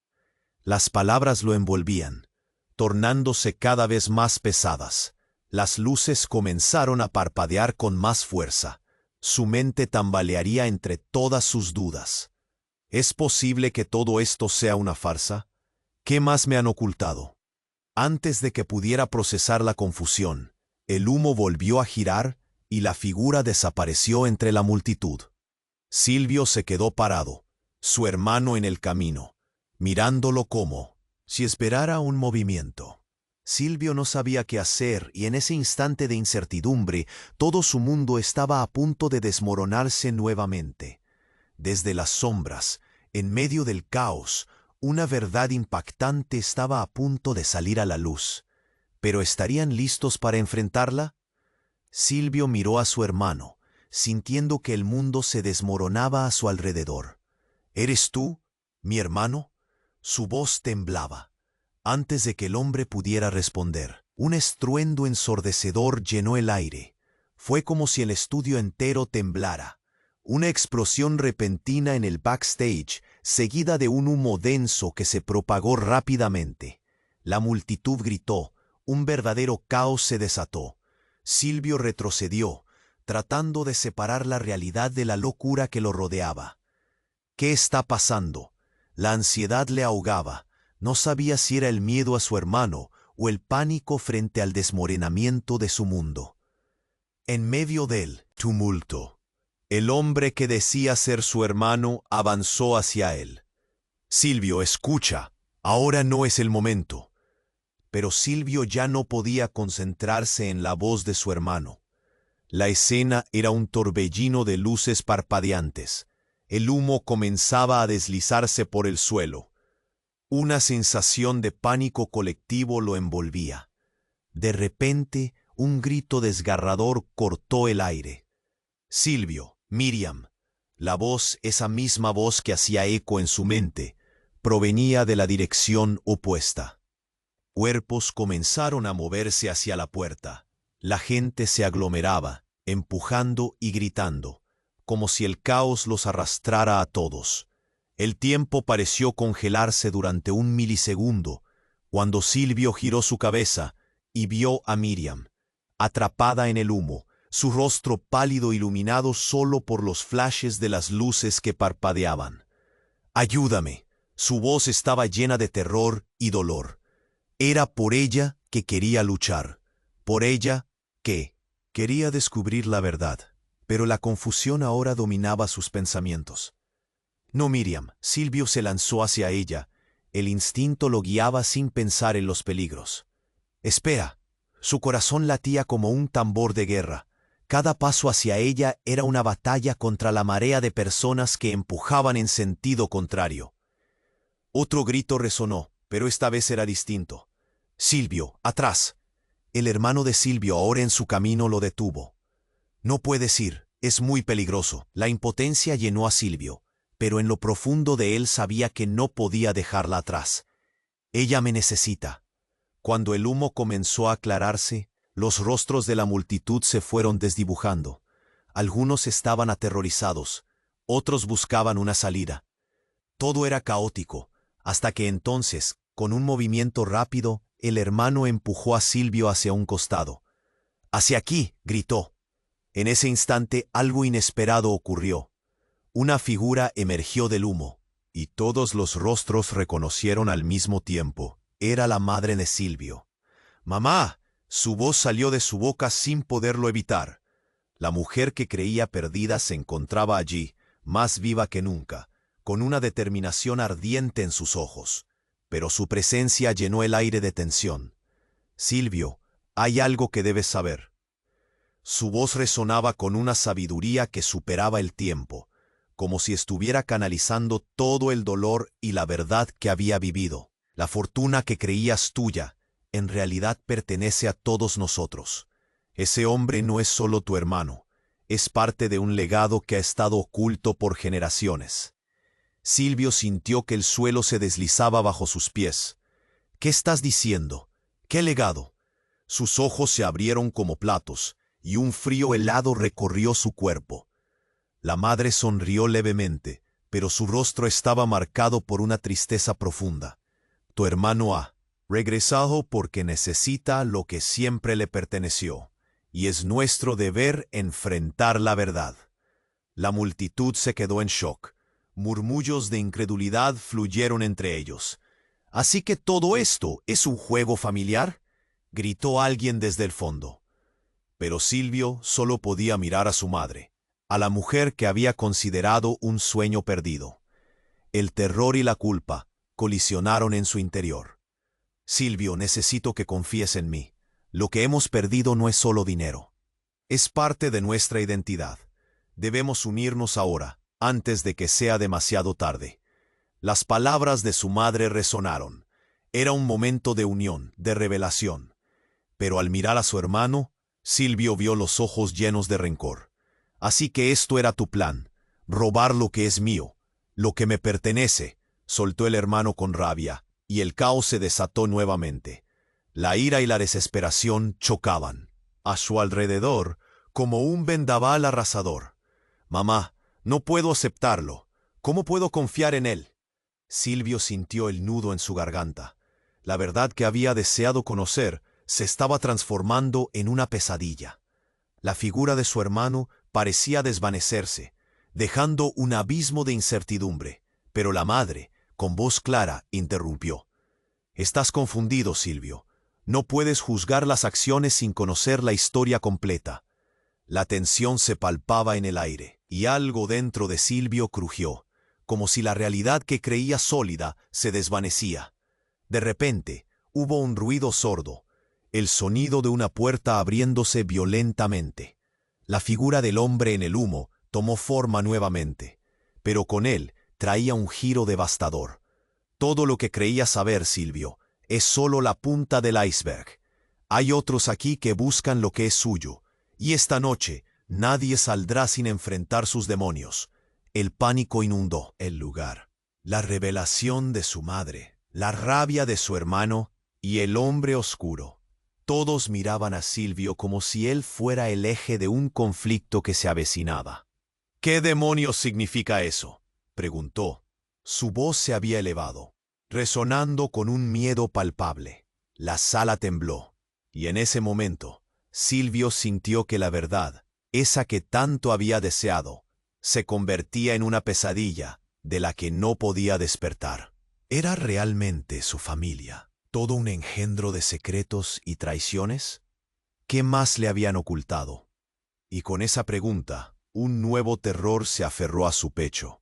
Las palabras lo envolvían, tornándose cada vez más pesadas. Las luces comenzaron a parpadear con más fuerza. Su mente tambalearía entre todas sus dudas. ¿Es posible que todo esto sea una farsa? ¿Qué más me han ocultado? Antes de que pudiera procesar la confusión, el humo volvió a girar y la figura desapareció entre la multitud. Silvio se quedó parado, su hermano en el camino, mirándolo como si esperara un movimiento. Silvio no sabía qué hacer y en ese instante de incertidumbre todo su mundo estaba a punto de desmoronarse nuevamente. Desde las sombras, en medio del caos, una verdad impactante estaba a punto de salir a la luz. ¿Pero estarían listos para enfrentarla? Silvio miró a su hermano, sintiendo que el mundo se desmoronaba a su alrededor. «¿Eres tú, mi hermano?». Su voz temblaba. Antes de que el hombre pudiera responder, un estruendo ensordecedor llenó el aire. Fue como si el estudio entero temblara. Una explosión repentina en el backstage, seguida de un humo denso que se propagó rápidamente. La multitud gritó, un verdadero caos se desató. Silvio retrocedió, tratando de separar la realidad de la locura que lo rodeaba. ¿Qué está pasando? La ansiedad le ahogaba. No sabía si era el miedo a su hermano o el pánico frente al desmoronamiento de su mundo. En medio del tumulto, el hombre que decía ser su hermano avanzó hacia él. «Silvio, escucha, ahora no es el momento». Pero Silvio ya no podía concentrarse en la voz de su hermano. La escena era un torbellino de luces parpadeantes. El humo comenzaba a deslizarse por el suelo. Una sensación de pánico colectivo lo envolvía. De repente, un grito desgarrador cortó el aire. «Silvio, Miriam». La voz, esa misma voz que hacía eco en su mente, provenía de la dirección opuesta. Cuerpos comenzaron a moverse hacia la puerta. La gente se aglomeraba, empujando y gritando, como si el caos los arrastrara a todos. El tiempo pareció congelarse durante un milisegundo, cuando Silvio giró su cabeza y vio a Miriam, atrapada en el humo, su rostro pálido iluminado solo por los flashes de las luces que parpadeaban. Ayúdame. Su voz estaba llena de terror y dolor. Era por ella que quería luchar. Por ella que quería descubrir la verdad. Pero la confusión ahora dominaba sus pensamientos. No, Miriam. Silvio se lanzó hacia ella. El instinto lo guiaba sin pensar en los peligros. Espera. Su corazón latía como un tambor de guerra. Cada paso hacia ella era una batalla contra la marea de personas que empujaban en sentido contrario. Otro grito resonó, pero esta vez era distinto. Silvio, atrás. El hermano de Silvio, ahora en su camino, lo detuvo. No puedes ir, es muy peligroso. La impotencia llenó a Silvio, pero en lo profundo de él sabía que no podía dejarla atrás. Ella me necesita. Cuando el humo comenzó a aclararse, los rostros de la multitud se fueron desdibujando. Algunos estaban aterrorizados, otros buscaban una salida. Todo era caótico, hasta que entonces, con un movimiento rápido, el hermano empujó a Silvio hacia un costado. «¡Hacia aquí!», gritó. En ese instante algo inesperado ocurrió. Una figura emergió del humo, y todos los rostros reconocieron al mismo tiempo. Era la madre de Silvio. «¡Mamá!». Su voz salió de su boca sin poderlo evitar. La mujer que creía perdida se encontraba allí, más viva que nunca, con una determinación ardiente en sus ojos. Pero su presencia llenó el aire de tensión. «Silvio, hay algo que debes saber». Su voz resonaba con una sabiduría que superaba el tiempo, como si estuviera canalizando todo el dolor y la verdad que había vivido. La fortuna que creías tuya, en realidad pertenece a todos nosotros. Ese hombre no es solo tu hermano, es parte de un legado que ha estado oculto por generaciones. Silvio sintió que el suelo se deslizaba bajo sus pies. «¿Qué estás diciendo? ¿Qué legado?». Sus ojos se abrieron como platos, y un frío helado recorrió su cuerpo. La madre sonrió levemente, pero su rostro estaba marcado por una tristeza profunda. «Tu hermano ha regresado porque necesita lo que siempre le perteneció, y es nuestro deber enfrentar la verdad». La multitud se quedó en shock. Murmullos de incredulidad fluyeron entre ellos. «¿Así que todo esto es un juego familiar?», gritó alguien desde el fondo. Pero Silvio solo podía mirar a su madre, a la mujer que había considerado un sueño perdido. El terror y la culpa colisionaron en su interior. «Silvio, necesito que confíes en mí. Lo que hemos perdido no es solo dinero. Es parte de nuestra identidad. Debemos unirnos ahora, antes de que sea demasiado tarde». Las palabras de su madre resonaron. Era un momento de unión, de revelación. Pero al mirar a su hermano, Silvio vio los ojos llenos de rencor. «Así que esto era tu plan, robar lo que es mío, lo que me pertenece», soltó el hermano con rabia, y el caos se desató nuevamente. La ira y la desesperación chocaban a su alrededor como un vendaval arrasador. «Mamá, no puedo aceptarlo. ¿Cómo puedo confiar en él?». Silvio sintió el nudo en su garganta. La verdad que había deseado conocer se estaba transformando en una pesadilla. La figura de su hermano parecía desvanecerse, dejando un abismo de incertidumbre, pero la madre, con voz clara, interrumpió. «Estás confundido, Silvio. No puedes juzgar las acciones sin conocer la historia completa». La tensión se palpaba en el aire, y algo dentro de Silvio crujió, como si la realidad que creía sólida se desvanecía. De repente, hubo un ruido sordo, el sonido de una puerta abriéndose violentamente. La figura del hombre en el humo tomó forma nuevamente, pero con él traía un giro devastador. «Todo lo que creías saber, Silvio, es solo la punta del iceberg. Hay otros aquí que buscan lo que es suyo, y esta noche nadie saldrá sin enfrentar sus demonios». El pánico inundó el lugar. La revelación de su madre, la rabia de su hermano y el hombre oscuro. Todos miraban a Silvio como si él fuera el eje de un conflicto que se avecinaba. «¿Qué demonios significa eso?», preguntó. Su voz se había elevado, resonando con un miedo palpable. La sala tembló, y en ese momento, Silvio sintió que la verdad, esa que tanto había deseado, se convertía en una pesadilla, de la que no podía despertar. ¿Era realmente su familia todo un engendro de secretos y traiciones? ¿Qué más le habían ocultado? Y con esa pregunta, un nuevo terror se aferró a su pecho.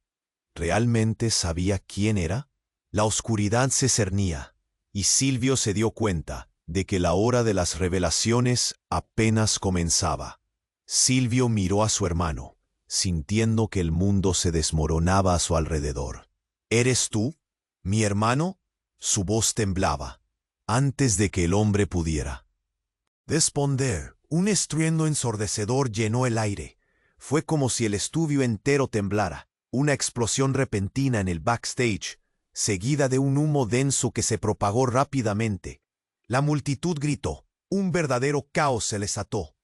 ¿Realmente sabía quién era? La oscuridad se cernía, y Silvio se dio cuenta de que la hora de las revelaciones apenas comenzaba. Silvio miró a su hermano, sintiendo que el mundo se desmoronaba a su alrededor. ¿Eres tú, mi hermano? Su voz temblaba, antes de que el hombre pudiera responder. Un estruendo ensordecedor llenó el aire. Fue como si el estudio entero temblara. Una explosión repentina en el backstage, seguida de un humo denso que se propagó rápidamente. La multitud gritó. Un verdadero caos se les ató.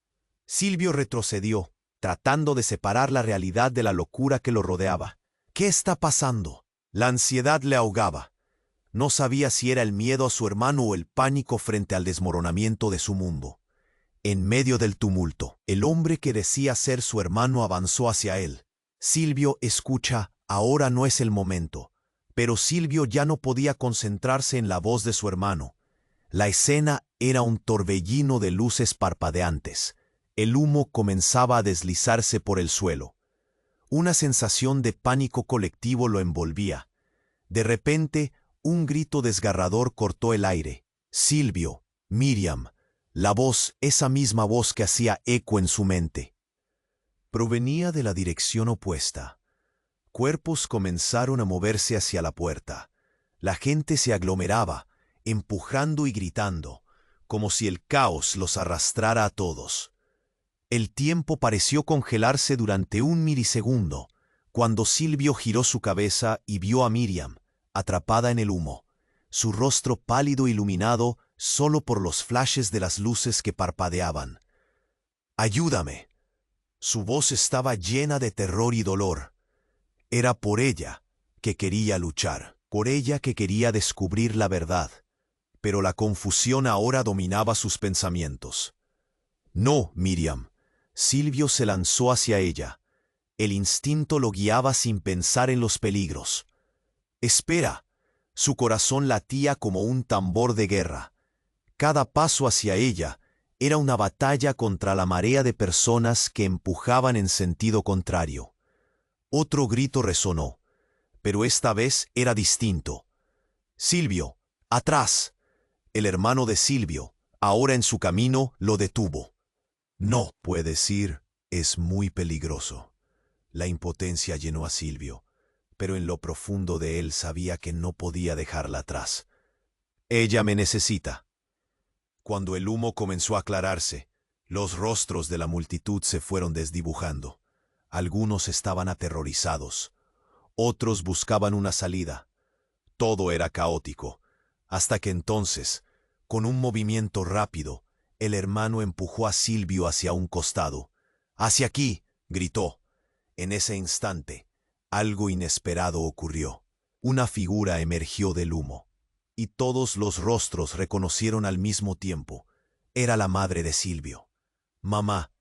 Silvio retrocedió, tratando de separar la realidad de la locura que lo rodeaba. ¿Qué está pasando? La ansiedad le ahogaba. No sabía si era el miedo a su hermano o el pánico frente al desmoronamiento de su mundo. En medio del tumulto, el hombre que decía ser su hermano avanzó hacia él. Silvio, escucha, ahora no es el momento. Pero Silvio ya no podía concentrarse en la voz de su hermano. La escena era un torbellino de luces parpadeantes. El humo comenzaba a deslizarse por el suelo. Una sensación de pánico colectivo lo envolvía. De repente, un grito desgarrador cortó el aire. Silvio, Miriam. La voz, esa misma voz que hacía eco en su mente, provenía de la dirección opuesta. Cuerpos comenzaron a moverse hacia la puerta. La gente se aglomeraba, empujando y gritando, como si el caos los arrastrara a todos. El tiempo pareció congelarse durante un milisegundo, cuando Silvio giró su cabeza y vio a Miriam, atrapada en el humo, su rostro pálido iluminado solo por los flashes de las luces que parpadeaban. ¡Ayúdame! Su voz estaba llena de terror y dolor. Era por ella que quería luchar, por ella que quería descubrir la verdad. Pero la confusión ahora dominaba sus pensamientos. No, Miriam. Silvio se lanzó hacia ella. El instinto lo guiaba sin pensar en los peligros. ¡Espera! Su corazón latía como un tambor de guerra. Cada paso hacia ella era una batalla contra la marea de personas que empujaban en sentido contrario. Otro grito resonó, pero esta vez era distinto. ¡Silvio! ¡Atrás! El hermano de Silvio, ahora en su camino, lo detuvo. No, puedes ir, es muy peligroso. La impotencia llenó a Silvio, pero en lo profundo de él sabía que no podía dejarla atrás. Ella me necesita. Cuando el humo comenzó a aclararse, los rostros de la multitud se fueron desdibujando. Algunos estaban aterrorizados, otros buscaban una salida. Todo era caótico, hasta que entonces, con un movimiento rápido, el hermano empujó a Silvio hacia un costado. «¡Hacia aquí!», gritó. En ese instante, algo inesperado ocurrió. Una figura emergió del humo, y todos los rostros reconocieron al mismo tiempo. Era la madre de Silvio. «Mamá».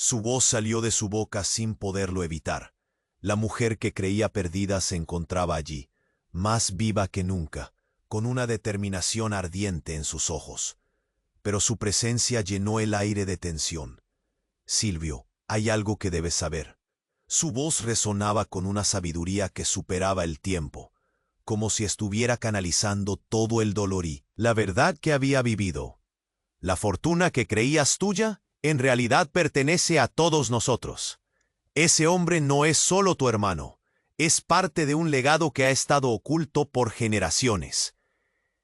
Su voz salió de su boca sin poderlo evitar. La mujer que creía perdida se encontraba allí, más viva que nunca, con una determinación ardiente en sus ojos. Pero su presencia llenó el aire de tensión. «Silvio, hay algo que debes saber». Su voz resonaba con una sabiduría que superaba el tiempo, como si estuviera canalizando todo el dolor y la verdad que había vivido. La fortuna que creías tuya, en realidad pertenece a todos nosotros. Ese hombre no es solo tu hermano, es parte de un legado que ha estado oculto por generaciones.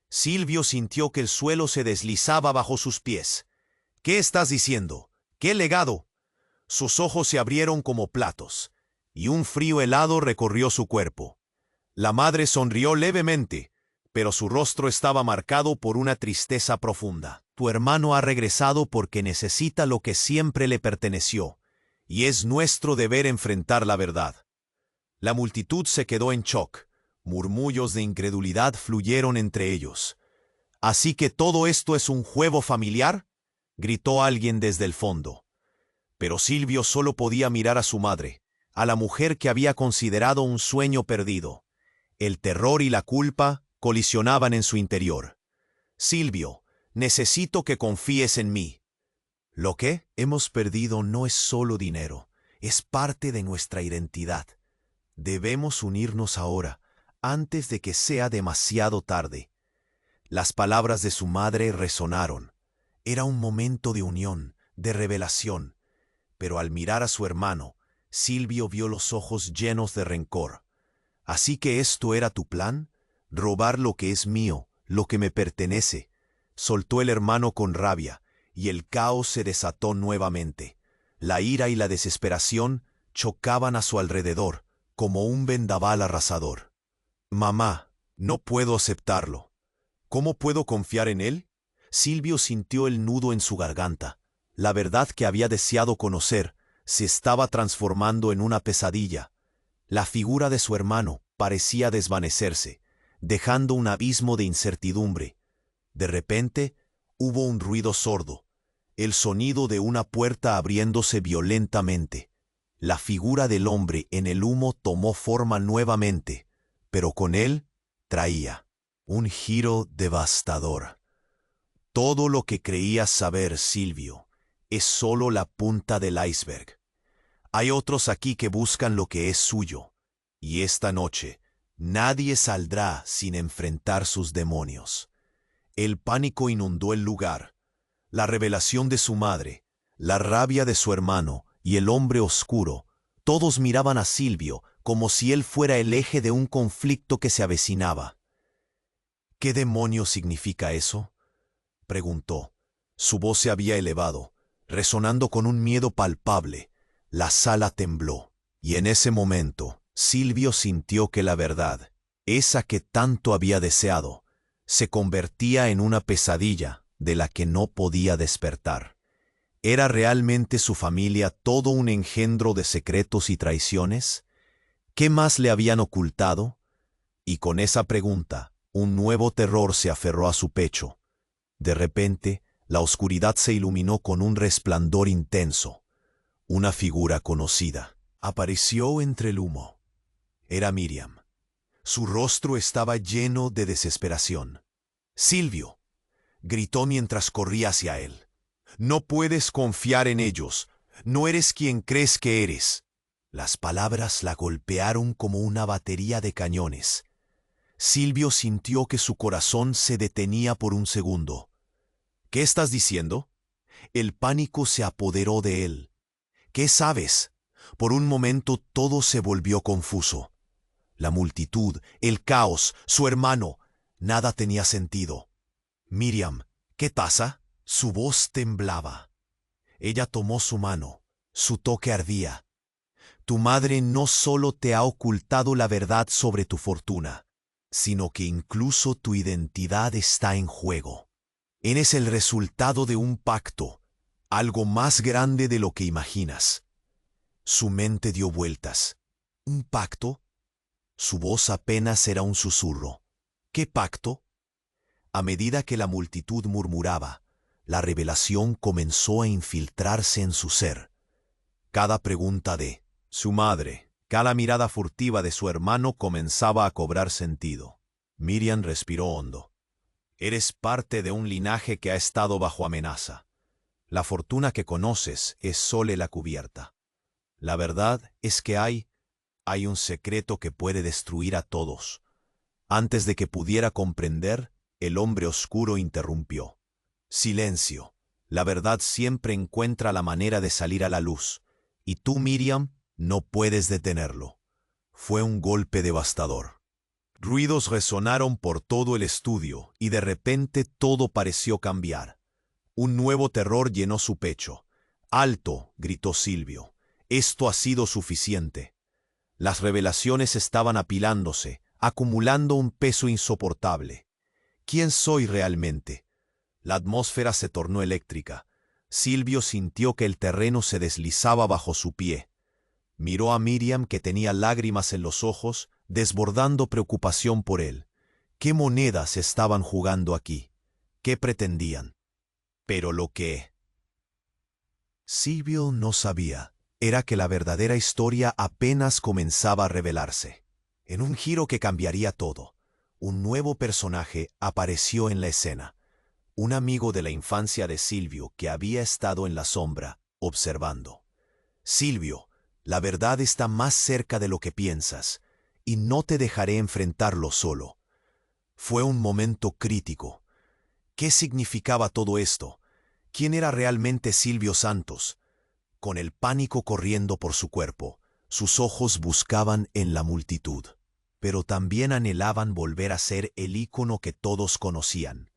Silvio sintió que el suelo se deslizaba bajo sus pies. ¿Qué estás diciendo? ¿Qué legado? Sus ojos se abrieron como platos, y un frío helado recorrió su cuerpo. La madre sonrió levemente, pero su rostro estaba marcado por una tristeza profunda. Tu hermano ha regresado porque necesita lo que siempre le perteneció, y es nuestro deber enfrentar la verdad. La multitud se quedó en shock. Murmullos de incredulidad fluyeron entre ellos. «¿Así que todo esto es un juego familiar?», gritó alguien desde el fondo. Pero Silvio solo podía mirar a su madre, a la mujer que había considerado un sueño perdido. El terror y la culpa colisionaban en su interior. Silvio, necesito que confíes en mí. Lo que hemos perdido no es solo dinero, es parte de nuestra identidad. Debemos unirnos ahora, antes de que sea demasiado tarde. Las palabras de su madre resonaron. Era un momento de unión, de revelación. Pero al mirar a su hermano, Silvio vio los ojos llenos de rencor. ¿Así que esto era tu plan? ¿Robar lo que es mío, lo que me pertenece? Soltó el hermano con rabia, y el caos se desató nuevamente. La ira y la desesperación chocaban a su alrededor, como un vendaval arrasador. Mamá, no puedo aceptarlo. ¿Cómo puedo confiar en él? Silvio sintió el nudo en su garganta. La verdad que había deseado conocer se estaba transformando en una pesadilla. La figura de su hermano parecía desvanecerse, dejando un abismo de incertidumbre. De repente, hubo un ruido sordo, el sonido de una puerta abriéndose violentamente. La figura del hombre en el humo tomó forma nuevamente, pero con él traía un giro devastador. Todo lo que creías saber, Silvio, es solo la punta del iceberg. Hay otros aquí que buscan lo que es suyo, y esta noche nadie saldrá sin enfrentar sus demonios. El pánico inundó el lugar. La revelación de su madre, la rabia de su hermano y el hombre oscuro, todos miraban a Silvio como si él fuera el eje de un conflicto que se avecinaba. ¿Qué demonio significa eso?, preguntó. Su voz se había elevado, resonando con un miedo palpable. La sala tembló, y en ese momento Silvio sintió que la verdad, esa que tanto había deseado, se convertía en una pesadilla de la que no podía despertar. ¿Era realmente su familia todo un engendro de secretos y traiciones? ¿Qué más le habían ocultado? Y con esa pregunta, un nuevo terror se aferró a su pecho. De repente, la oscuridad se iluminó con un resplandor intenso. Una figura conocida apareció entre el humo. Era Miriam. Su rostro estaba lleno de desesperación. «Silvio», gritó mientras corría hacia él. «No puedes confiar en ellos. No eres quien crees que eres». Las palabras la golpearon como una batería de cañones. Silvio sintió que su corazón se detenía por un segundo. «¿Qué estás diciendo?» El pánico se apoderó de él. «¿Qué sabes?» Por un momento todo se volvió confuso. La multitud, el caos, su hermano, nada tenía sentido. «Miriam, ¿qué pasa?» Su voz temblaba. Ella tomó su mano. Su toque ardía. «Tu madre no solo te ha ocultado la verdad sobre tu fortuna, sino que incluso tu identidad está en juego. Eres el resultado de un pacto, algo más grande de lo que imaginas». Su mente dio vueltas. ¿Un pacto? Su voz apenas era un susurro. ¿Qué pacto? A medida que la multitud murmuraba, la revelación comenzó a infiltrarse en su ser. Cada pregunta de su madre, cada mirada furtiva de su hermano comenzaba a cobrar sentido. Miriam respiró hondo. «Eres parte de un linaje que ha estado bajo amenaza. La fortuna que conoces es solo la cubierta. La verdad es que hay un secreto que puede destruir a todos». Antes de que pudiera comprender, el hombre oscuro interrumpió. «Silencio. La verdad siempre encuentra la manera de salir a la luz, y tú, Miriam, no puedes detenerlo». Fue un golpe devastador. Ruidos resonaron por todo el estudio, y de repente todo pareció cambiar. Un nuevo terror llenó su pecho. «¡Alto!», gritó Silvio. «Esto ha sido suficiente». Las revelaciones estaban apilándose, acumulando un peso insoportable. ¿Quién soy realmente? La atmósfera se tornó eléctrica. Silvio sintió que el terreno se deslizaba bajo su pie. Miró a Miriam, que tenía lágrimas en los ojos, desbordando preocupación por él. ¿Qué monedas estaban jugando aquí? ¿Qué pretendían? Pero lo que Silvio no sabía era que la verdadera historia apenas comenzaba a revelarse. En un giro que cambiaría todo, un nuevo personaje apareció en la escena. Un amigo de la infancia de Silvio que había estado en la sombra, observando. Silvio, la verdad está más cerca de lo que piensas, y no te dejaré enfrentarlo solo. Fue un momento crítico. ¿Qué significaba todo esto? ¿Quién era realmente Silvio Santos? Con el pánico corriendo por su cuerpo, sus ojos buscaban en la multitud, pero también anhelaban volver a ser el ícono que todos conocían.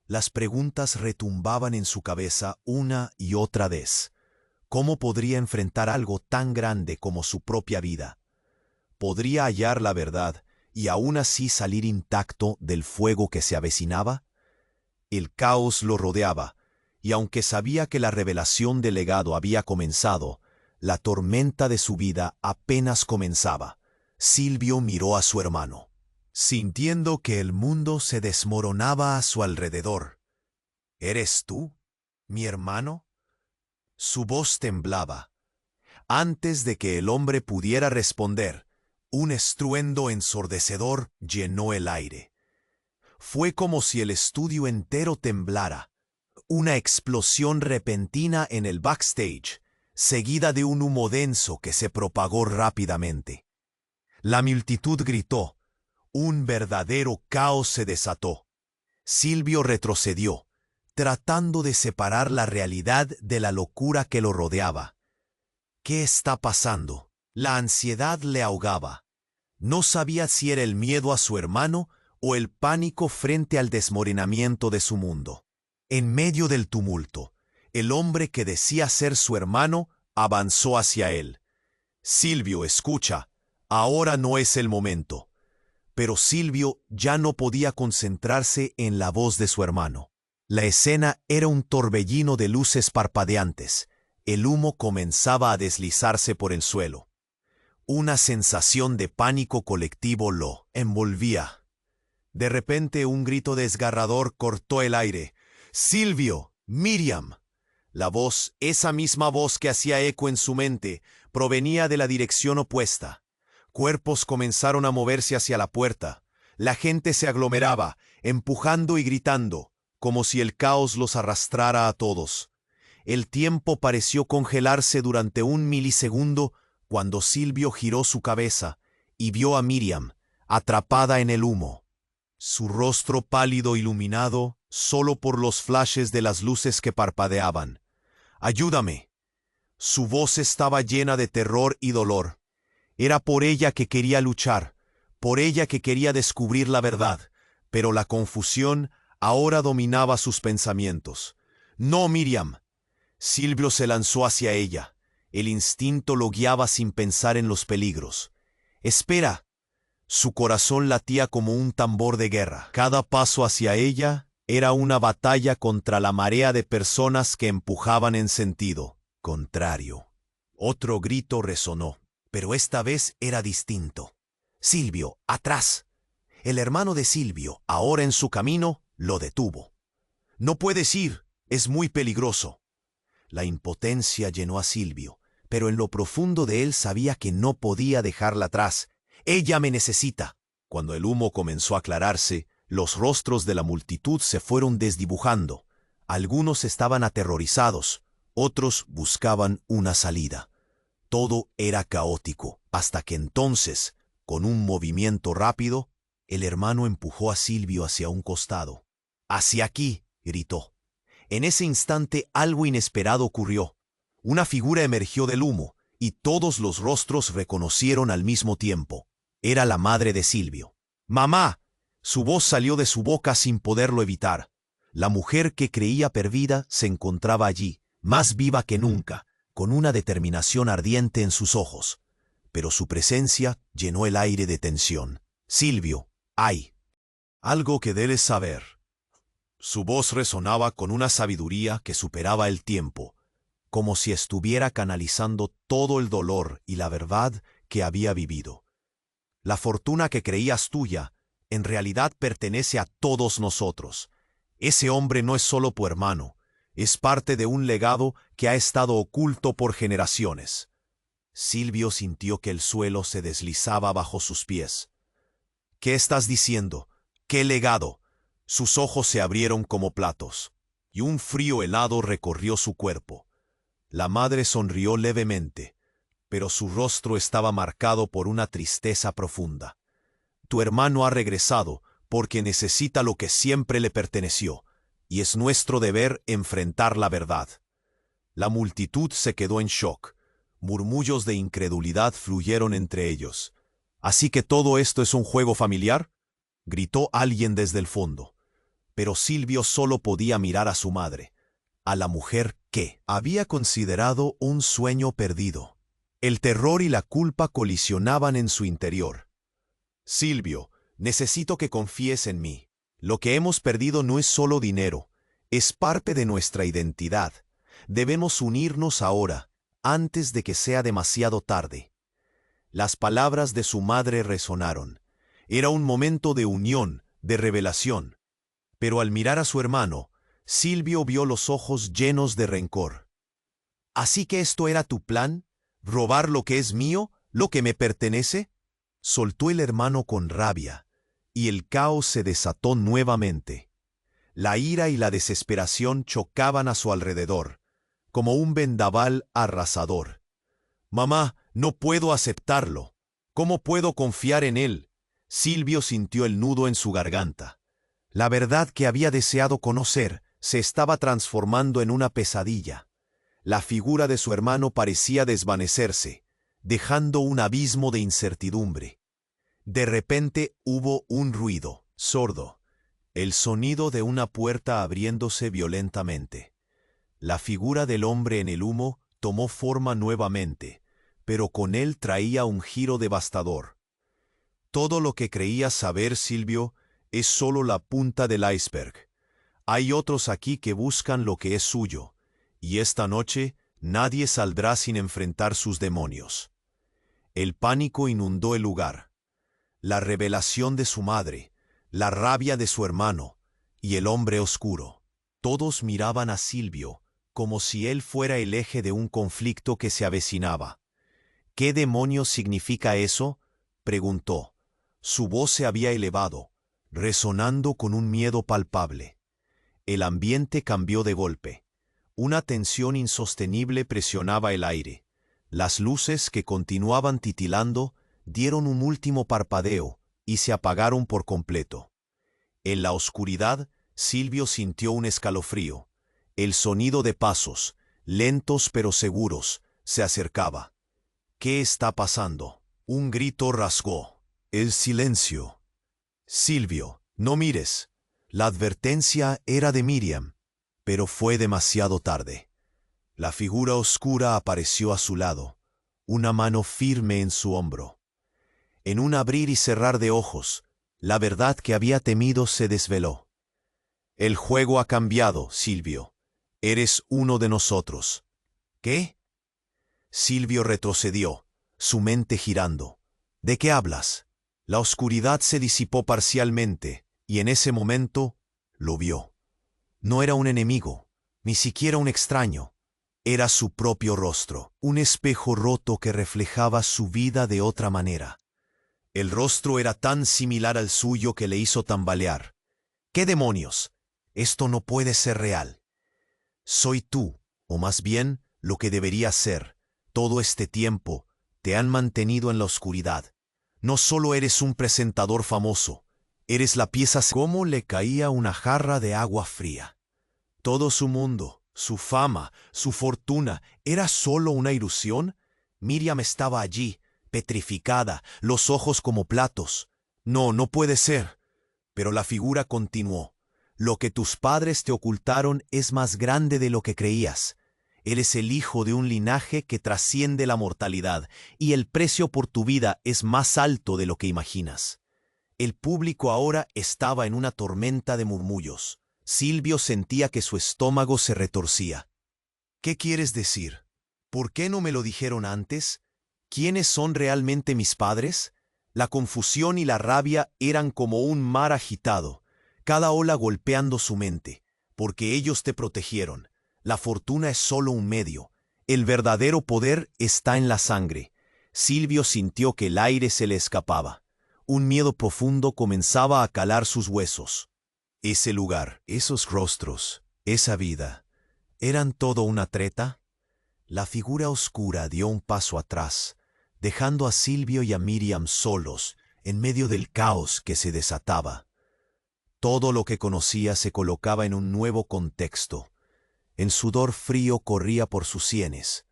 Las preguntas retumbaban en su cabeza una y otra vez. ¿Cómo podría enfrentar algo tan grande como su propia vida? ¿Podría hallar la verdad y aún así salir intacto del fuego que se avecinaba? El caos lo rodeaba, y aunque sabía que la revelación del legado había comenzado, la tormenta de su vida apenas comenzaba. Silvio miró a su hermano, sintiendo que el mundo se desmoronaba a su alrededor. ¿Eres tú, mi hermano? Su voz temblaba. Antes de que el hombre pudiera responder, un estruendo ensordecedor llenó el aire. Fue como si el estudio entero temblara. Una explosión repentina en el backstage, seguida de un humo denso que se propagó rápidamente. La multitud gritó. Un verdadero caos se desató. Silvio retrocedió, tratando de separar la realidad de la locura que lo rodeaba. ¿Qué está pasando? La ansiedad le ahogaba. No sabía si era el miedo a su hermano o el pánico frente al desmoronamiento de su mundo. En medio del tumulto, el hombre que decía ser su hermano avanzó hacia él. Silvio, escucha, ahora no es el momento. Pero Silvio ya no podía concentrarse en la voz de su hermano. La escena era un torbellino de luces parpadeantes. El humo comenzaba a deslizarse por el suelo. Una sensación de pánico colectivo lo envolvía. De repente un grito desgarrador cortó el aire. ¡Silvio! ¡Miriam! La voz, esa misma voz que hacía eco en su mente, provenía de la dirección opuesta. Cuerpos comenzaron a moverse hacia la puerta. La gente se aglomeraba, empujando y gritando, como si el caos los arrastrara a todos. El tiempo pareció congelarse durante un milisegundo cuando Silvio giró su cabeza y vio a Miriam, atrapada en el humo. Su rostro pálido iluminado solo por los flashes de las luces que parpadeaban. ¡Ayúdame! Su voz estaba llena de terror y dolor. Era por ella que quería luchar, por ella que quería descubrir la verdad, pero la confusión ahora dominaba sus pensamientos. ¡No, Miriam! Silvio se lanzó hacia ella. El instinto lo guiaba sin pensar en los peligros. ¡Espera! Su corazón latía como un tambor de guerra. Cada paso hacia ella era una batalla contra la marea de personas que empujaban en sentido contrario. Otro grito resonó, pero esta vez era distinto. ¡Silvio, atrás! El hermano de Silvio, ahora en su camino, lo detuvo. «No puedes ir, es muy peligroso». La impotencia llenó a Silvio, pero en lo profundo de él sabía que no podía dejarla atrás. «Ella me necesita». Cuando el humo comenzó a aclararse, los rostros de la multitud se fueron desdibujando. Algunos estaban aterrorizados, otros buscaban una salida. Todo era caótico, hasta que entonces, con un movimiento rápido, el hermano empujó a Silvio hacia un costado. «¡Hacia aquí!», gritó. En ese instante algo inesperado ocurrió. Una figura emergió del humo, y todos los rostros reconocieron al mismo tiempo. Era la madre de Silvio. «¡Mamá!». Su voz salió de su boca sin poderlo evitar. La mujer que creía perdida se encontraba allí, más viva que nunca, con una determinación ardiente en sus ojos. Pero su presencia llenó el aire de tensión. «Silvio, hay algo que debes saber». Su voz resonaba con una sabiduría que superaba el tiempo, como si estuviera canalizando todo el dolor y la verdad que había vivido. La fortuna que creías tuya, en realidad pertenece a todos nosotros. Ese hombre no es solo tu hermano, es parte de un legado que ha estado oculto por generaciones. Silvio sintió que el suelo se deslizaba bajo sus pies. ¿Qué estás diciendo? ¿Qué legado? Sus ojos se abrieron como platos, y un frío helado recorrió su cuerpo. La madre sonrió levemente, pero su rostro estaba marcado por una tristeza profunda. Tu hermano ha regresado porque necesita lo que siempre le perteneció, y es nuestro deber enfrentar la verdad. La multitud se quedó en shock. Murmullos de incredulidad fluyeron entre ellos. ¿Así que todo esto es un juego familiar?, gritó alguien desde el fondo. Pero Silvio solo podía mirar a su madre, a la mujer que había considerado un sueño perdido. El terror y la culpa colisionaban en su interior. Silvio, necesito que confíes en mí. Lo que hemos perdido no es solo dinero, es parte de nuestra identidad. Debemos unirnos ahora, antes de que sea demasiado tarde. Las palabras de su madre resonaron. Era un momento de unión, de revelación. Pero al mirar a su hermano, Silvio vio los ojos llenos de rencor. ¿Así que esto era tu plan? ¿Robar lo que es mío, lo que me pertenece? Soltó el hermano con rabia, y el caos se desató nuevamente. La ira y la desesperación chocaban a su alrededor, como un vendaval arrasador. Mamá, no puedo aceptarlo. ¿Cómo puedo confiar en él? Silvio sintió el nudo en su garganta. La verdad que había deseado conocer se estaba transformando en una pesadilla. La figura de su hermano parecía desvanecerse, dejando un abismo de incertidumbre. De repente hubo un ruido, sordo, el sonido de una puerta abriéndose violentamente. La figura del hombre en el humo tomó forma nuevamente, pero con él traía un giro devastador. Todo lo que creías saber, Silvio, es solo la punta del iceberg. Hay otros aquí que buscan lo que es suyo, y esta noche nadie saldrá sin enfrentar sus demonios. El pánico inundó el lugar. La revelación de su madre, la rabia de su hermano y el hombre oscuro. Todos miraban a Silvio como si él fuera el eje de un conflicto que se avecinaba. ¿Qué demonios significa eso?, preguntó. Su voz se había elevado, resonando con un miedo palpable. El ambiente cambió de golpe. Una tensión insostenible presionaba el aire. Las luces, que continuaban titilando, dieron un último parpadeo y se apagaron por completo. En la oscuridad, Silvio sintió un escalofrío. El sonido de pasos, lentos pero seguros, se acercaba. ¿Qué está pasando? Un grito rasgó el silencio. Silvio, no mires. La advertencia era de Miriam, pero fue demasiado tarde. La figura oscura apareció a su lado, una mano firme en su hombro. En un abrir y cerrar de ojos, la verdad que había temido se desveló. El juego ha cambiado, Silvio. Eres uno de nosotros. ¿Qué? Silvio retrocedió, su mente girando. ¿De qué hablas? La oscuridad se disipó parcialmente, y en ese momento lo vio. No era un enemigo, ni siquiera un extraño. Era su propio rostro, un espejo roto que reflejaba su vida de otra manera. El rostro era tan similar al suyo que le hizo tambalear. ¿Qué demonios? Esto no puede ser real. Soy tú, o más bien, lo que debería ser. Todo este tiempo te han mantenido en la oscuridad. No solo eres un presentador famoso, eres la pieza. ¿Cómo le caía una jarra de agua fría? Todo su mundo, su fama, su fortuna, ¿era solo una ilusión? Miriam estaba allí, petrificada, los ojos como platos. No, no puede ser. Pero la figura continuó. Lo que tus padres te ocultaron es más grande de lo que creías. Eres el hijo de un linaje que trasciende la mortalidad, y el precio por tu vida es más alto de lo que imaginas. El público ahora estaba en una tormenta de murmullos. Silvio sentía que su estómago se retorcía. ¿Qué quieres decir? ¿Por qué no me lo dijeron antes? ¿Quiénes son realmente mis padres? La confusión y la rabia eran como un mar agitado, cada ola golpeando su mente, porque ellos te protegieron. La fortuna es solo un medio. El verdadero poder está en la sangre. Silvio sintió que el aire se le escapaba. Un miedo profundo comenzaba a calar sus huesos. Ese lugar, esos rostros, esa vida, ¿eran todo una treta? La figura oscura dio un paso atrás, dejando a Silvio y a Miriam solos, en medio del caos que se desataba. Todo lo que conocía se colocaba en un nuevo contexto. El sudor frío corría por sus sienes.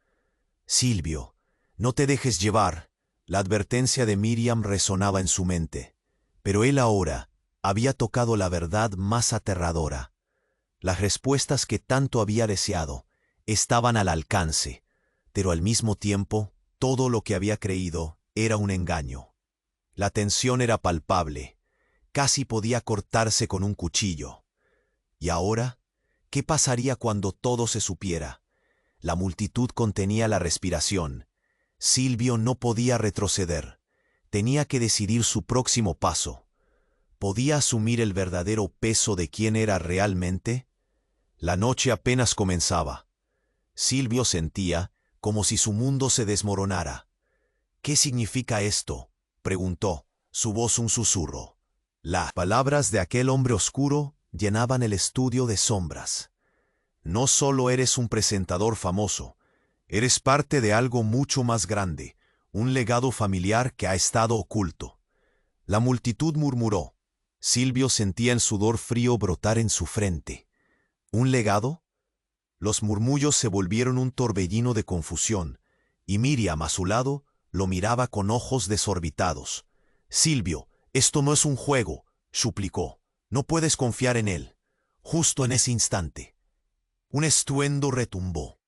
Silvio, no te dejes llevar. La advertencia de Miriam resonaba en su mente. Pero él ahora había tocado la verdad más aterradora. Las respuestas que tanto había deseado estaban al alcance, pero al mismo tiempo todo lo que había creído era un engaño. La tensión era palpable, casi podía cortarse con un cuchillo. ¿Y ahora? ¿Qué pasaría cuando todo se supiera? La multitud contenía la respiración. Silvio no podía retroceder. Tenía que decidir su próximo paso. ¿Podía asumir el verdadero peso de quién era realmente? La noche apenas comenzaba. Silvio sentía como si su mundo se desmoronara. ¿Qué significa esto?, preguntó, su voz un susurro. Las palabras de aquel hombre oscuro llenaban el estudio de sombras. No solo eres un presentador famoso, eres parte de algo mucho más grande, un legado familiar que ha estado oculto. La multitud murmuró. Silvio sentía el sudor frío brotar en su frente. ¿Un legado? Los murmullos se volvieron un torbellino de confusión, y Miriam, a su lado, lo miraba con ojos desorbitados. Silvio, esto no es un juego, suplicó. No puedes confiar en él. Justo en ese instante, un estruendo retumbó.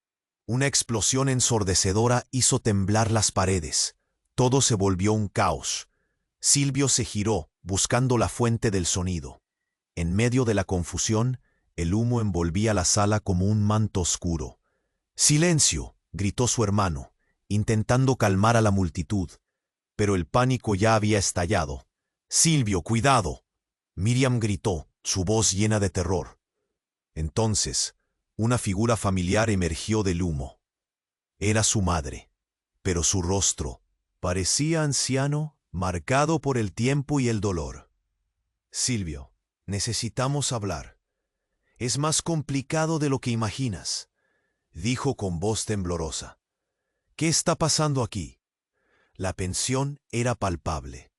Una explosión ensordecedora hizo temblar las paredes. Todo se volvió un caos. Silvio se giró, buscando la fuente del sonido. En medio de la confusión, el humo envolvía la sala como un manto oscuro. ¡Silencio!, gritó su hermano, intentando calmar a la multitud. Pero el pánico ya había estallado. ¡Silvio, cuidado!, Miriam gritó, su voz llena de terror. Entonces, una figura familiar emergió del humo. Era su madre, pero su rostro parecía anciano, marcado por el tiempo y el dolor. Silvio, necesitamos hablar. Es más complicado de lo que imaginas, dijo con voz temblorosa. ¿Qué está pasando aquí? La tensión era palpable.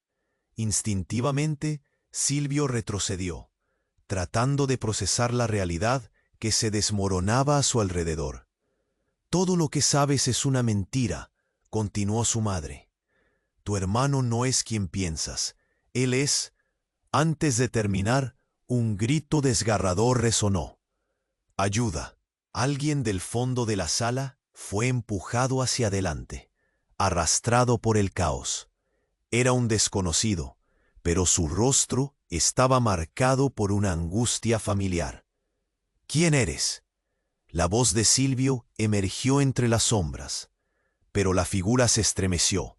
Instintivamente, Silvio retrocedió, tratando de procesar la realidad que se desmoronaba a su alrededor. Todo lo que sabes es una mentira, continuó su madre. Tu hermano no es quien piensas. Él es... Antes de terminar, un grito desgarrador resonó. ¡Ayuda! Alguien del fondo de la sala fue empujado hacia adelante, arrastrado por el caos. Era un desconocido, pero su rostro estaba marcado por una angustia familiar. ¿Quién eres? La voz de Silvio emergió entre las sombras, pero la figura se estremeció,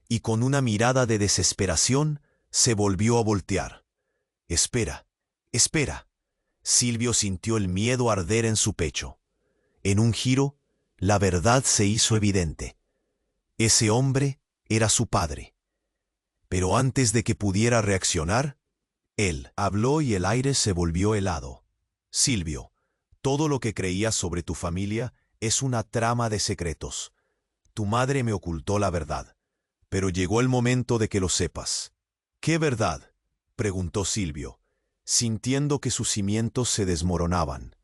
y con una mirada de desesperación se volvió a voltear. Espera, espera. Silvio sintió el miedo arder en su pecho. En un giro, la verdad se hizo evidente. Ese hombre era su padre. Pero antes de que pudiera reaccionar, él habló y el aire se volvió helado. Silvio, todo lo que creías sobre tu familia es una trama de secretos. Tu madre me ocultó la verdad, pero llegó el momento de que lo sepas. ¿Qué verdad?, preguntó Silvio, sintiendo que sus cimientos se desmoronaban.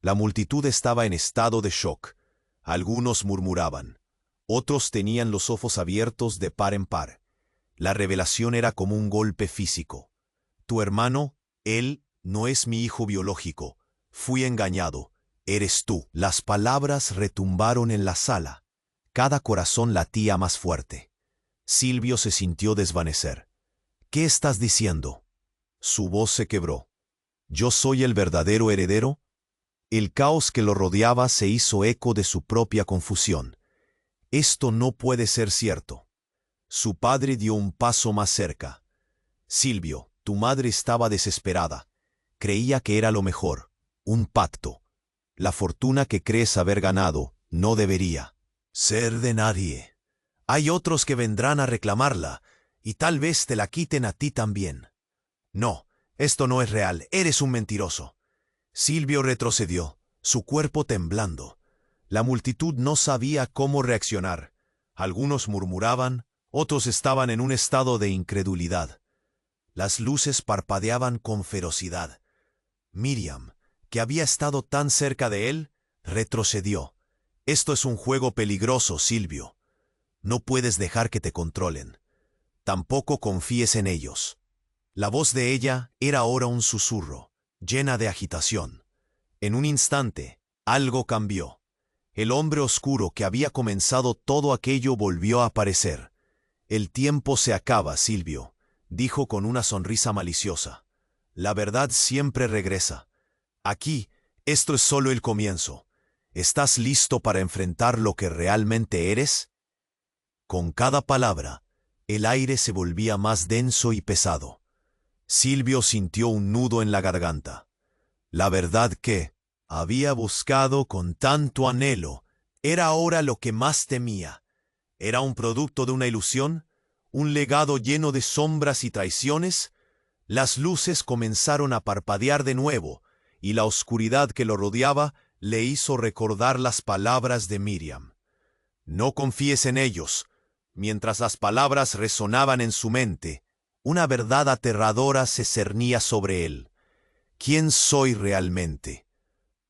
La multitud estaba en estado de shock. Algunos murmuraban. Otros tenían los ojos abiertos de par en par. La revelación era como un golpe físico. Tu hermano, él, no es mi hijo biológico. Fui engañado. Eres tú. Las palabras retumbaron en la sala. Cada corazón latía más fuerte. Silvio se sintió desvanecer. ¿Qué estás diciendo? Su voz se quebró. ¿Yo soy el verdadero heredero? El caos que lo rodeaba se hizo eco de su propia confusión. Esto no puede ser cierto. Su padre dio un paso más cerca. Silvio, tu madre estaba desesperada. Creía que era lo mejor, un pacto. La fortuna que crees haber ganado no debería ser de nadie. Hay otros que vendrán a reclamarla, Y tal vez te la quiten a ti también. No, esto no es real, eres un mentiroso. Silvio retrocedió, su cuerpo temblando. La multitud no sabía cómo reaccionar. Algunos murmuraban, otros estaban en un estado de incredulidad. Las luces parpadeaban con ferocidad. Miriam, que había estado tan cerca de él, retrocedió. Esto es un juego peligroso, Silvio. No puedes dejar que te controlen. Tampoco confíes en ellos. La voz de ella era ahora un susurro, llena de agitación. En un instante, algo cambió. El hombre oscuro que había comenzado todo aquello volvió a aparecer. El tiempo se acaba, Silvio, dijo con una sonrisa maliciosa. La verdad siempre regresa. Aquí, esto es solo el comienzo. ¿Estás listo para enfrentar lo que realmente eres? Con cada palabra, el aire se volvía más denso y pesado. Silvio sintió un nudo en la garganta. La verdad que había buscado con tanto anhelo era ahora lo que más temía. ¿Era un producto de una ilusión? ¿Un legado lleno de sombras y traiciones? Las luces comenzaron a parpadear de nuevo, y la oscuridad que lo rodeaba le hizo recordar las palabras de Miriam. No confíes en ellos. Mientras las palabras resonaban en su mente, una verdad aterradora se cernía sobre él. ¿Quién soy realmente?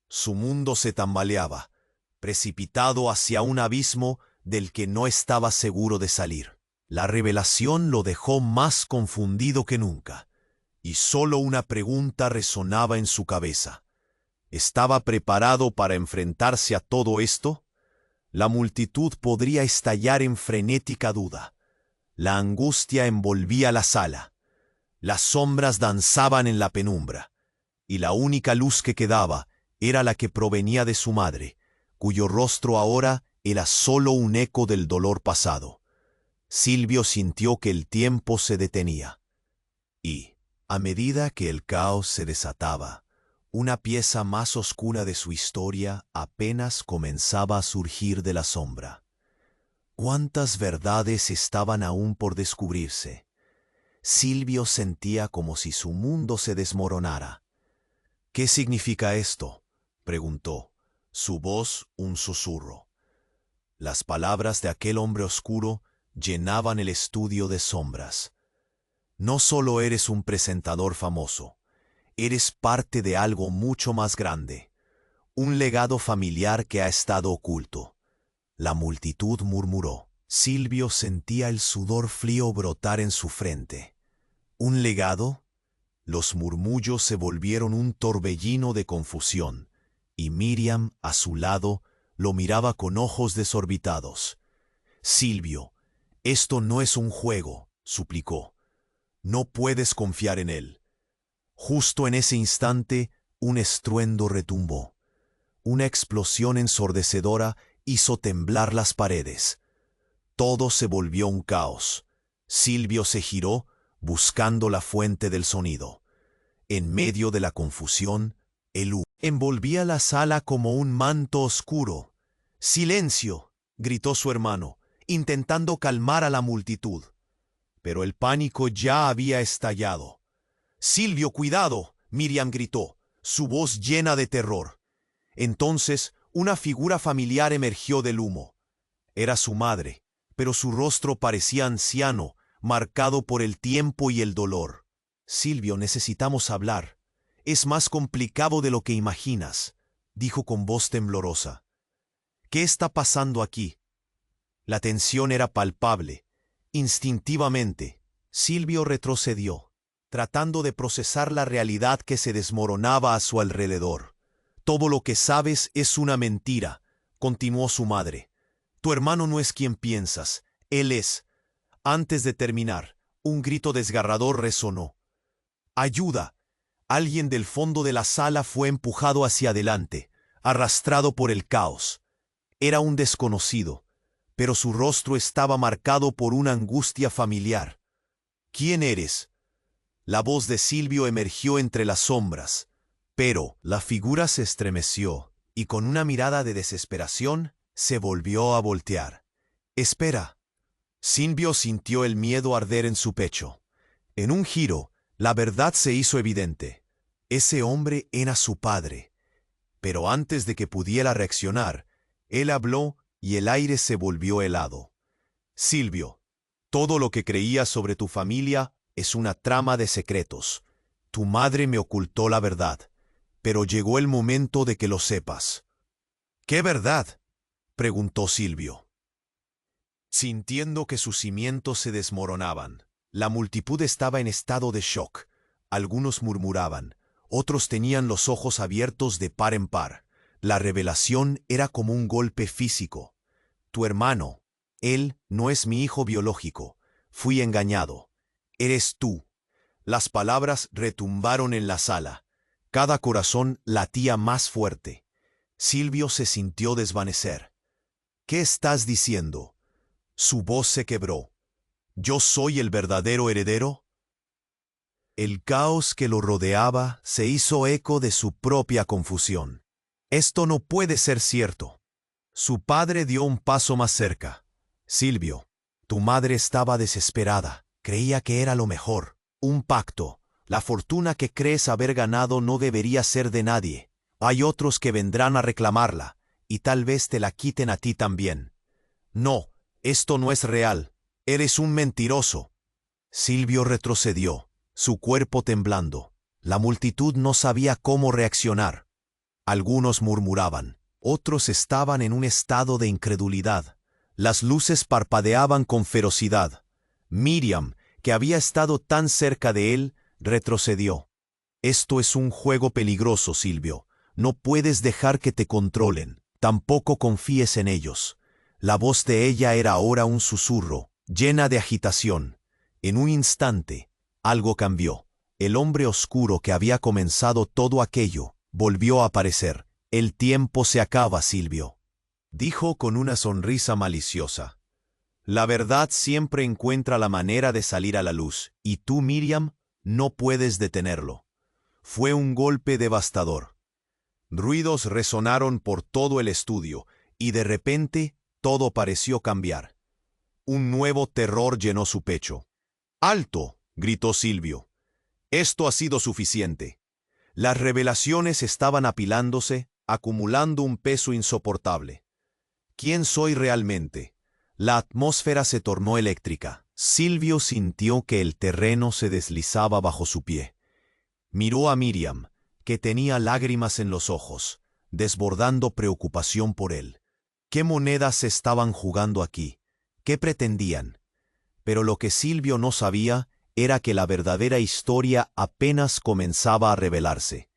Su mundo se tambaleaba, precipitado hacia un abismo del que no estaba seguro de salir. La revelación lo dejó más confundido que nunca, y solo una pregunta resonaba en su cabeza. ¿Estaba preparado para enfrentarse a todo esto? La multitud podría estallar en frenética duda. La angustia envolvía la sala. Las sombras danzaban en la penumbra, y la única luz que quedaba era la que provenía de su madre, cuyo rostro ahora era solo un eco del dolor pasado. Silvio sintió que el tiempo se detenía. Y, a medida que el caos se desataba, una pieza más oscura de su historia apenas comenzaba a surgir de la sombra. ¿Cuántas verdades estaban aún por descubrirse? Silvio sentía como si su mundo se desmoronara. ¿Qué significa esto?, preguntó, su voz un susurro. Las palabras de aquel hombre oscuro llenaban el estudio de sombras. No solo eres un presentador famoso, eres parte de algo mucho más grande, un legado familiar que ha estado oculto. La multitud murmuró. Silvio sentía el sudor frío brotar en su frente. ¿Un legado? Los murmullos se volvieron un torbellino de confusión, y Miriam, a su lado, lo miraba con ojos desorbitados. Silvio, esto no es un juego, suplicó. No puedes confiar en él. Justo en ese instante, un estruendo retumbó. Una explosión ensordecedora hizo temblar las paredes. Todo se volvió un caos. Silvio se giró, buscando la fuente del sonido. En medio de la confusión, el humo envolvía la sala como un manto oscuro. ¡Silencio!, gritó su hermano, intentando calmar a la multitud. Pero el pánico ya había estallado. «Silvio, cuidado», Miriam gritó, su voz llena de terror. Entonces, una figura familiar emergió del humo. Era su madre, pero su rostro parecía anciano, marcado por el tiempo y el dolor. «Silvio, necesitamos hablar. Es más complicado de lo que imaginas», dijo con voz temblorosa. «¿Qué está pasando aquí?» La tensión era palpable. Instintivamente, Silvio retrocedió, tratando de procesar la realidad que se desmoronaba a su alrededor. «Todo lo que sabes es una mentira», continuó su madre. «Tu hermano no es quien piensas, él es». Antes de terminar, un grito desgarrador resonó. «¡Ayuda!». Alguien del fondo de la sala fue empujado hacia adelante, arrastrado por el caos. Era un desconocido, pero su rostro estaba marcado por una angustia familiar. «¿Quién eres?». La voz de Silvio emergió entre las sombras, pero la figura se estremeció y con una mirada de desesperación se volvió a voltear. «Espera». Silvio sintió el miedo arder en su pecho. En un giro, la verdad se hizo evidente. Ese hombre era su padre. Pero antes de que pudiera reaccionar, él habló y el aire se volvió helado. Silvio, todo lo que creías sobre tu familia es una trama de secretos. Tu madre me ocultó la verdad, pero llegó el momento de que lo sepas. ¿Qué verdad?, preguntó Silvio. Sintiendo que sus cimientos se desmoronaban, la multitud estaba en estado de shock. Algunos murmuraban, otros tenían los ojos abiertos de par en par. La revelación era como un golpe físico. Tu hermano, él no es mi hijo biológico. Fui engañado. Eres tú. Las palabras retumbaron en la sala. Cada corazón latía más fuerte. Silvio se sintió desvanecer. ¿Qué estás diciendo? Su voz se quebró. ¿Yo soy el verdadero heredero? El caos que lo rodeaba se hizo eco de su propia confusión. Esto no puede ser cierto. Su padre dio un paso más cerca. Silvio, tu madre estaba desesperada. Creía que era lo mejor. Un pacto. La fortuna que crees haber ganado no debería ser de nadie. Hay otros que vendrán a reclamarla, y tal vez te la quiten a ti también. No, esto no es real. Eres un mentiroso. Silvio retrocedió, su cuerpo temblando. La multitud no sabía cómo reaccionar. Algunos murmuraban, otros estaban en un estado de incredulidad. Las luces parpadeaban con ferocidad. Miriam, que había estado tan cerca de él, retrocedió. Esto es un juego peligroso, Silvio. No puedes dejar que te controlen. Tampoco confíes en ellos. La voz de ella era ahora un susurro, llena de agitación. En un instante, algo cambió. El hombre oscuro que había comenzado todo aquello volvió a aparecer. El tiempo se acaba, Silvio, dijo con una sonrisa maliciosa. La verdad siempre encuentra la manera de salir a la luz, y tú, Miriam, no puedes detenerlo. Fue un golpe devastador. Ruidos resonaron por todo el estudio, y de repente todo pareció cambiar. Un nuevo terror llenó su pecho. ¡Alto!, gritó Silvio. Esto ha sido suficiente. Las revelaciones estaban apilándose, acumulando un peso insoportable. ¿Quién soy realmente? La atmósfera se tornó eléctrica. Silvio sintió que el terreno se deslizaba bajo su pie. Miró a Miriam, que tenía lágrimas en los ojos, desbordando preocupación por él. ¿Qué monedas se estaban jugando aquí? ¿Qué pretendían? Pero lo que Silvio no sabía era que la verdadera historia apenas comenzaba a revelarse.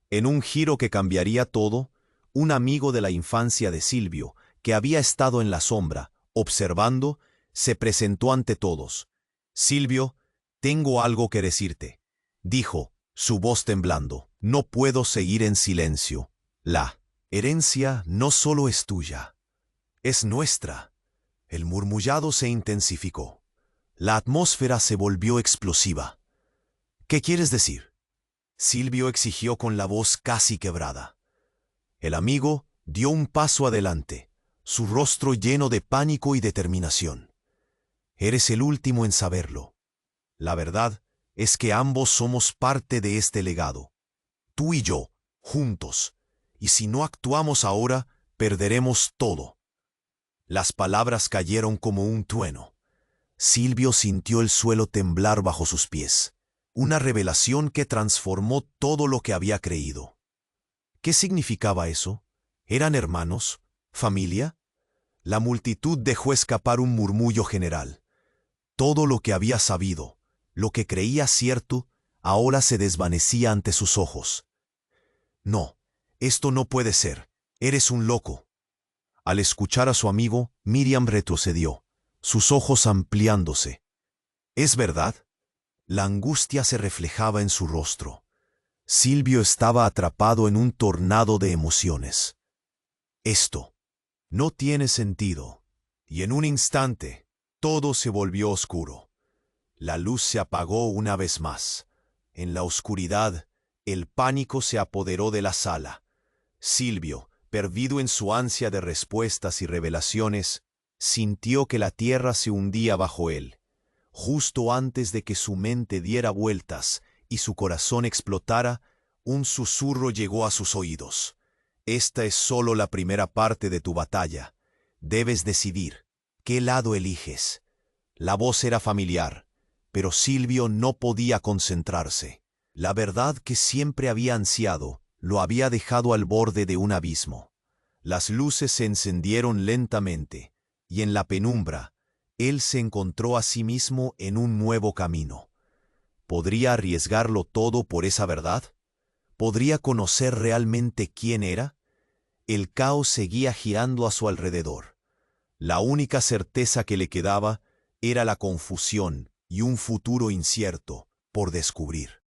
En un giro que cambiaría todo, un amigo de la infancia de Silvio, que había estado en la sombra, observando, se presentó ante todos. Silvio, tengo algo que decirte, dijo, su voz temblando. No puedo seguir en silencio. La herencia no solo es tuya, es nuestra. El murmullado se intensificó. La atmósfera se volvió explosiva. ¿Qué quieres decir? Silvio exigió con la voz casi quebrada. El amigo dio un paso adelante, su rostro lleno de pánico y determinación. Eres el último en saberlo. La verdad es que ambos somos parte de este legado. Tú y yo, juntos. Y si no actuamos ahora, perderemos todo. Las palabras cayeron como un trueno. Silvio sintió el suelo temblar bajo sus pies. Una revelación que transformó todo lo que había creído. ¿Qué significaba eso? ¿Eran hermanos? ¿Familia? La multitud dejó escapar un murmullo general. Todo lo que había sabido, lo que creía cierto, ahora se desvanecía ante sus ojos. No, esto no puede ser. Eres un loco. Al escuchar a su amigo, Miriam retrocedió, sus ojos ampliándose. ¿Es verdad? La angustia se reflejaba en su rostro. Silvio estaba atrapado en un tornado de emociones. Esto no tiene sentido. Y en un instante, todo se volvió oscuro. La luz se apagó una vez más. En la oscuridad, el pánico se apoderó de la sala. Silvio, perdido en su ansia de respuestas y revelaciones, Sintió que la tierra se hundía bajo él. Justo antes de que su mente diera vueltas y su corazón explotara, un susurro llegó a sus oídos. Esta es solo la primera parte de tu batalla. Debes decidir. ¿Qué lado eliges? La voz era familiar, pero Silvio no podía concentrarse. La verdad que siempre había ansiado lo había dejado al borde de un abismo. Las luces se encendieron lentamente, y en la penumbra, él se encontró a sí mismo en un nuevo camino. ¿Podría arriesgarlo todo por esa verdad? ¿Podría conocer realmente quién era? El caos seguía girando a su alrededor. La única certeza que le quedaba era la confusión y un futuro incierto por descubrir.